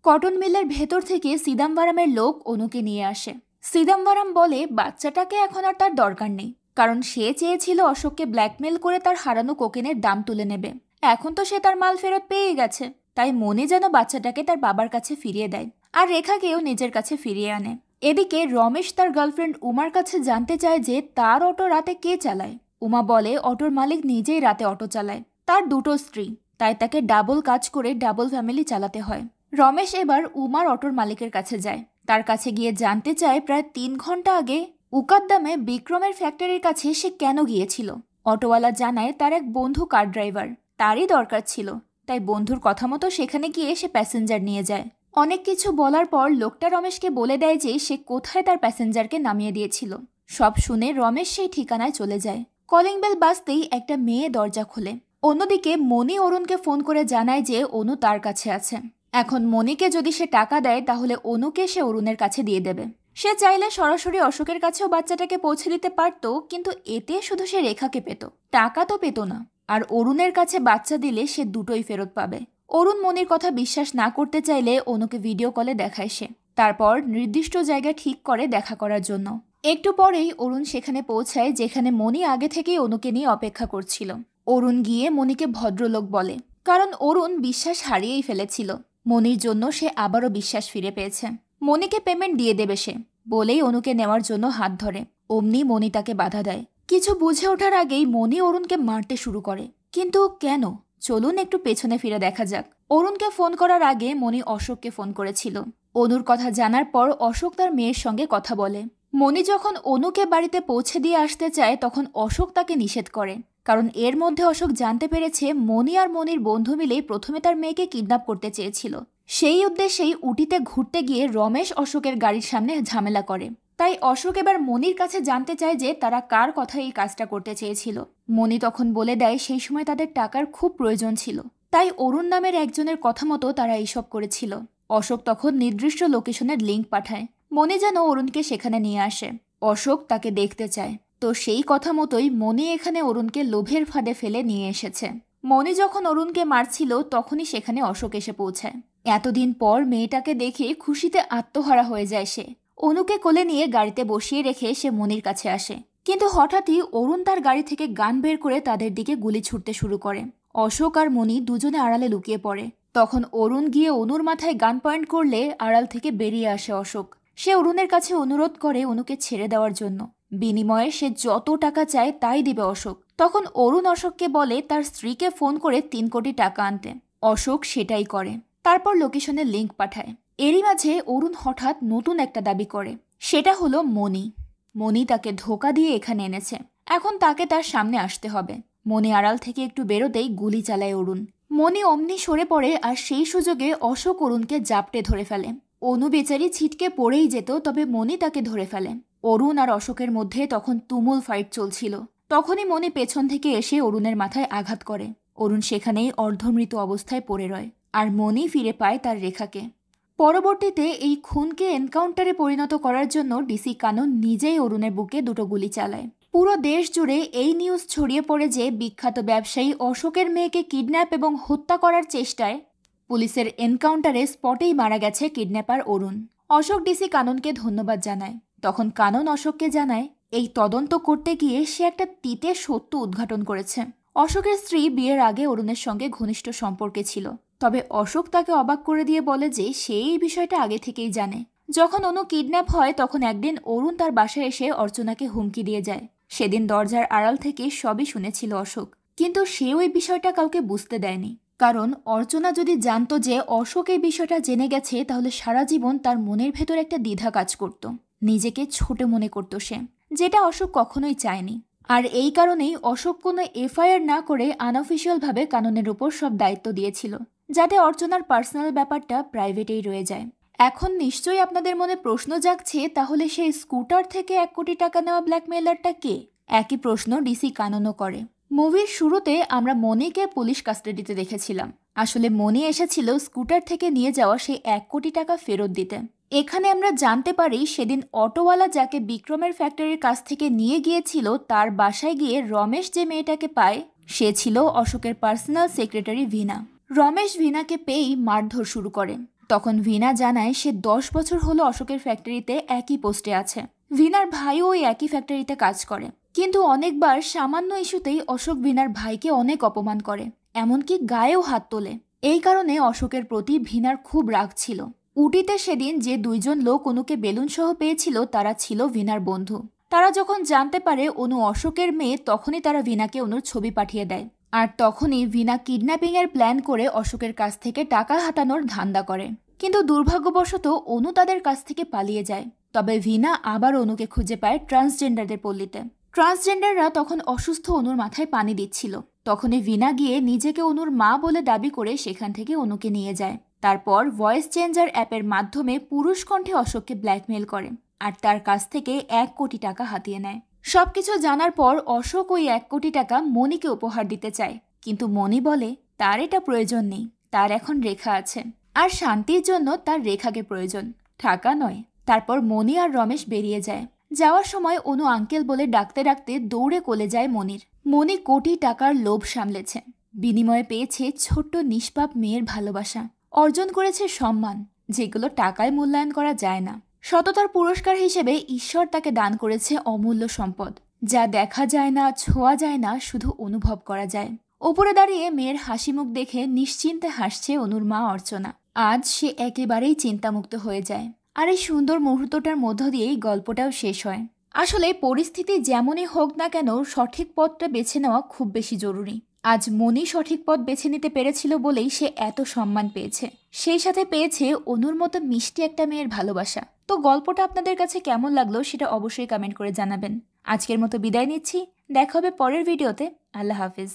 কটন মিলের ভেতর থেকে সিদাম্বরমের লোক অনুকে নিয়ে আসে। সিদাম্বরম বলে বাচ্চাটাকে এখন আর তার দরকার নেই, কারণ সে চেয়েছিল অশোককে ব্ল্যাকমেল করে তার হারানো কোকেনের দাম তুলে নেবে। এখন তো সে তার মাল ফেরত পেয়ে গেছে, তাই মনি যেন বাচ্চাটাকে তার বাবার কাছে ফিরিয়ে দেয় আর রেখাকেও নিজের কাছে ফিরিয়ে আনে। এদিকে রমেশ তার গার্লফ্রেন্ড উমার কাছে জানতে চায় যে তার অটো রাতে কে চালায়। উমা বলে অটোর মালিক নিজেই রাতে অটো চালায়, তার দুটো স্ত্রী, তাই তাকে ডাবল কাজ করে ডাবল ফ্যামিলি চালাতে হয়। রমেশ এবার উমার অটোর মালিকের কাছে যায়। তার কাছে গিয়ে জানতে চায় প্রায় 3 ঘন্টা আগে উকাদ্দামে বিক্রমের ফ্যাক্টরির কাছে সে কেন গিয়েছিল। অটোওয়ালা জানায় তার এক বন্ধু কার ড্রাইভার, তারই দরকার ছিল, তাই বন্ধুর কথা মতো সেখানে গিয়ে সে প্যাসেঞ্জার নিয়ে যায়। অনেক কিছু বলার পর লোকটা রমেশকে বলে দেয় যে সে কোথায় তার প্যাসেঞ্জারকে নামিয়ে দিয়েছিল। সব শুনে রমেশ সেই ঠিকানায় চলে যায়। কলিং বেল বাজতেই একটা মেয়ে দরজা খোলে। অন্যদিকে মনি অরুণকে ফোন করে জানায় যে অনু তার কাছে আছে। এখন মনিকে যদি সে টাকা দেয় তাহলে অনুকে সে অরুণের কাছে দিয়ে দেবে। সে চাইলে সরাসরি অশোকের কাছেও বাচ্চাটাকে পৌঁছে দিতে পারত, কিন্তু এতে শুধু সে রেখাকে পেত, টাকা তো পেত না। আর অরুণের কাছে বাচ্চা দিলে সে দুটোই ফেরত পাবে। অরুণ মনির কথা বিশ্বাস না করতে চাইলে অনুকে ভিডিও কলে দেখায় সে। তারপর নির্দিষ্ট জায়গা ঠিক করে দেখা করার জন্য। একটু পরেই অরুণ সেখানে পৌঁছায় যেখানে মনি আগে থেকেই অনুকে নিয়ে অপেক্ষা করছিল। অরুণ গিয়ে মনিকে ভদ্রলোক বলে, কারণ অরুণ বিশ্বাস হারিয়েই ফেলেছিল। মনির জন্য সে আবারও বিশ্বাস ফিরে পেয়েছে। মনিকে পেমেন্ট দিয়ে দেবে সে, বলেই অনুকে নেওয়ার জন্য হাত ধরে। অমনি মনি তাকে বাধা দেয়। কিছু বুঝে ওঠার আগেই মনি অরুণকে মারতে শুরু করে। কিন্তু কেন? চলুন একটু পেছনে ফিরে দেখা যাক। অরুণকে ফোন করার আগে মনি অশোককে ফোন করেছিল। অনুর কথা জানার পর অশোক তার মেয়ের সঙ্গে কথা বলে। মনি যখন অনুকে বাড়িতে পৌঁছে দিয়ে আসতে চায় তখন অশোক তাকে নিষেধ করে, কারণ এর মধ্যে অশোক জানতে পেরেছে মনি আর মনির বন্ধু মিলে প্রথমে তার মেয়েকে কিডন্যাপ করতে চেয়েছিল। সেই উদ্দেশ্যেই উটিতে ঘুরতে গিয়ে রমেশ অশোকের গাড়ির সামনে ঝামেলা করে। তাই অশোক এবার মনির কাছে জানতে চায় যে তারা কার কথা এই কাজটা করতে চেয়েছিল। মনি তখন বলে দেয় সেই সময় তাদের টাকার খুব প্রয়োজন ছিল, তাই অরুণ নামের একজনের কথা মতো তারা এইসব করেছিল। অশোক তখন নির্দিষ্ট লোকেশনের লিঙ্ক পাঠায়। মনি যেন অরুণকে সেখানে নিয়ে আসে। অশোক তাকে দেখতে চায়, তো সেই কথা মতোই মনি এখানে অরুণকে লোভের ফাঁদে ফেলে নিয়ে এসেছে। মনি যখন অরুণকে মারছিল তখনই সেখানে অশোক এসে পৌঁছায়। এতদিন পর মেয়েটাকে দেখে খুশিতে আত্মহারা হয়ে যায় সে। অনুকে কোলে নিয়ে গাড়িতে বসিয়ে রেখে সে মনির কাছে আসে, কিন্তু হঠাৎই অরুণ তার গাড়ি থেকে গান বের করে তাদের দিকে গুলি ছুটতে শুরু করে। অশোক আর মনি দুজনে আড়ালে লুকিয়ে পড়ে। তখন অরুণ গিয়ে অনুর মাথায় গান পয়েন্ট করলে আড়াল থেকে বেরিয়ে আসে অশোক। সে অরুণের কাছে অনুরোধ করে অনুকে ছেড়ে দেওয়ার জন্য। বিনিময়ে সে যত টাকা চায় তাই দিবে অশোক। তখন অরুণ অশোককে বলে তার স্ত্রীকে ফোন করে 3 কোটি টাকা আনতে। অশোক সেটাই করে। তারপর লোকেশনের লিঙ্ক পাঠায়। এরই মাঝে অরুণ হঠাৎ নতুন একটা দাবি করে, সেটা হলো মনি তাকে ধোকা দিয়ে এখানে এনেছে, এখন তাকে তার সামনে আসতে হবে। মনি আড়াল থেকে একটু বেরোতেই গুলি চালায় অরুণ। মনি অমনি সরে পড়ে আর সেই সুযোগে অশোক অরুণকে জাপটে ধরে ফেলে। অনু বেচারি ছিটকে পড়েই যেত, তবে মনি তাকে ধরে ফেলে। অরুণ আর অশোকের মধ্যে তখন তুমুল ফাইট চলছিল। তখনই মনি পেছন থেকে এসে অরুণের মাথায় আঘাত করে। অরুণ সেখানেই অর্ধমৃত অবস্থায় পড়ে রয়, আর মনি ফিরে পায় তার রেখাকে। পরবর্তীতে এই খুনকে এনকাউন্টারে পরিণত করার জন্য ডিসি কানন নিজেই অরুণের বুকে 2টো গুলি চালায়। পুরো দেশ জুড়ে এই নিউজ ছড়িয়ে পড়ে যে বিখ্যাত ব্যবসায়ী অশোকের মেয়েকে কিডন্যাপ এবং হত্যা করার চেষ্টায় পুলিশের এনকাউন্টারে স্পটেই মারা গেছে কিডন্যাপার অরুণ। অশোক ডিসি কাননকে ধন্যবাদ জানায়। তখন কানন অশোককে জানায় এই তদন্ত করতে গিয়ে সে একটা তিতে সত্য উদ্ঘাটন করেছে। অশোকের স্ত্রী বিয়ের আগে অরুণের সঙ্গে ঘনিষ্ঠ সম্পর্কে ছিল, তবে অশোক তাকে অবাক করে দিয়ে বলে যে সে এই বিষয়টা আগে থেকেই জানে। যখন অনু কিডন্যাপ হয় তখন একদিন অরুণ তার বাসায় এসে অর্চনাকে হুমকি দিয়ে যায়। সেদিন দরজার আড়াল থেকে সবই শুনেছিল অশোক, কিন্তু সে ওই বিষয়টা কাউকে বুঝতে দেয়নি। কারণ অর্চনা যদি জানতো যে অশোক এই বিষয়টা জেনে গেছে তাহলে সারা জীবন তার মনের ভেতর একটা দ্বিধা কাজ করত, নিজেকে ছোট মনে করত সে, যেটা অশোক কখনোই চায়নি। আর এই কারণেই অশোক কোনো এফআইআর না করে আনঅফিসিয়ালভাবে কাননের উপর সব দায়িত্ব দিয়েছিল, যাতে অর্চনার পার্সোনাল ব্যাপারটা প্রাইভেটেই রয়ে যায়। এখন নিশ্চয়ই আপনাদের মনে প্রশ্ন জাগছে, তাহলে সেই স্কুটার থেকে 1 কোটি টাকা নেওয়া ব্ল্যাকমেইলারটা কে? একই প্রশ্ন ডিসি কাননও করে। মুভির শুরুতে আমরা মনিকে পুলিশ কাস্টাডিতে দেখেছিলাম। আসলে মনি এসেছিল স্কুটার থেকে নিয়ে যাওয়া সেই 1 কোটি টাকা ফেরত দিতে। এখানে আমরা জানতে পারি সেদিন অটোওয়ালা যাকে বিক্রমের ফ্যাক্টরির কাছ থেকে নিয়ে গিয়েছিল তার বাসায় গিয়ে রমেশ যে মেয়েটাকে পায় সে ছিল অশোকের পার্সোনাল সেক্রেটারি ভিনা। রমেশ ভিনাকে পেয়েই মারধর শুরু করে। তখন ভিনা জানায় সে 10 বছর হলো অশোকের ফ্যাক্টরিতে একই পোস্টে আছে। ভিনার ভাইও ওই একই ফ্যাক্টরিতে কাজ করে, কিন্তু অনেকবার সামান্য ইস্যুতেই অশোক ভিনার ভাইকে অনেক অপমান করে, এমনকি গায়েও হাত তোলে। এই কারণে অশোকের প্রতি ভিনার খুব রাগ ছিল। উটিতে সেদিন যে 2 জন লোক অনুকে বেলুন সহ পেয়েছিল তারা ছিল ভিনার বন্ধু। তারা যখন জানতে পারে অনু অশোকের মেয়ে তখনই তারা ভিনাকে অনুর ছবি পাঠিয়ে দেয়। আর তখনই ভিনা কিডন্যাপিং এর প্ল্যান করে অশোকের কাছ থেকে টাকা হাতানোর ধান্দা করে, কিন্তু দুর্ভাগ্যবশত অনু তাদের কাছ থেকে পালিয়ে যায়। তবে ভিনা আবার অনুকে খুঁজে পায় ট্রান্সজেন্ডারদের পল্লীতে। ট্রান্সজেন্ডাররা তখন অসুস্থ অনুর মাথায় পানি দিচ্ছিল। তখনই ভিনা গিয়ে নিজেকে অনুর মা বলে দাবি করে সেখান থেকে অনুকে নিয়ে যায়। তারপর ভয়েস চেঞ্জার অ্যাপের মাধ্যমে পুরুষ কণ্ঠে অশোককে ব্ল্যাকমেইল করে আর তার কাছ থেকে 1 কোটি টাকা হাতিয়ে নেয়। সবকিছু জানার পর অশোক ওই 1 কোটি টাকা মনিকে উপহার দিতে চায়, কিন্তু মনি বলে তার এটা প্রয়োজন নেই, তার এখন রেখা আছে আর শান্তির জন্য তার রেখাকে প্রয়োজন, টাকা নয়। তারপর মনি আর রমেশ বেরিয়ে যায়। যাওয়ার সময় অনু আঙ্কেল বলে ডাকতে ডাকতে দৌড়ে কোলে যায় মনির। মনি কোটি টাকার লোভ সামলেছে, বিনিময়ে পেয়েছে ছোট্ট নিষ্পাপ মেয়ের ভালোবাসা, অর্জন করেছে সম্মান, যেগুলো টাকায় মূল্যায়ন করা যায় না। সততার পুরস্কার হিসেবে ঈশ্বর তাকে দান করেছে অমূল্য সম্পদ, যা দেখা যায় না, ছোঁয়া যায় না, শুধু অনুভব করা যায়। ওপরে দাঁড়িয়ে মেয়ের হাসি মুখ দেখে নিশ্চিন্তে হাসছে অনুর মা অর্চনা। আজ সে একেবারেই চিন্তামুক্ত হয়ে যায়। আর এই সুন্দর মুহূর্তটার মধ্য দিয়েই গল্পটাও শেষ হয়। আসলে পরিস্থিতি যেমনই হোক না কেন সঠিক পথটা বেছে নেওয়া খুব বেশি জরুরি। আজ মনি সঠিক পথ বেছে নিতে পেরেছিল বলেই সে এত সম্মান পেয়েছে, সেই সাথে পেয়েছে অনুর মতো মিষ্টি একটা মেয়ের ভালোবাসা। তো গল্পটা আপনাদের কাছে কেমন লাগলো সেটা অবশ্যই কমেন্ট করে জানাবেন। আজকের মতো বিদায় নিচ্ছি, দেখা হবে পরের ভিডিওতে। আল্লাহ হাফিজ।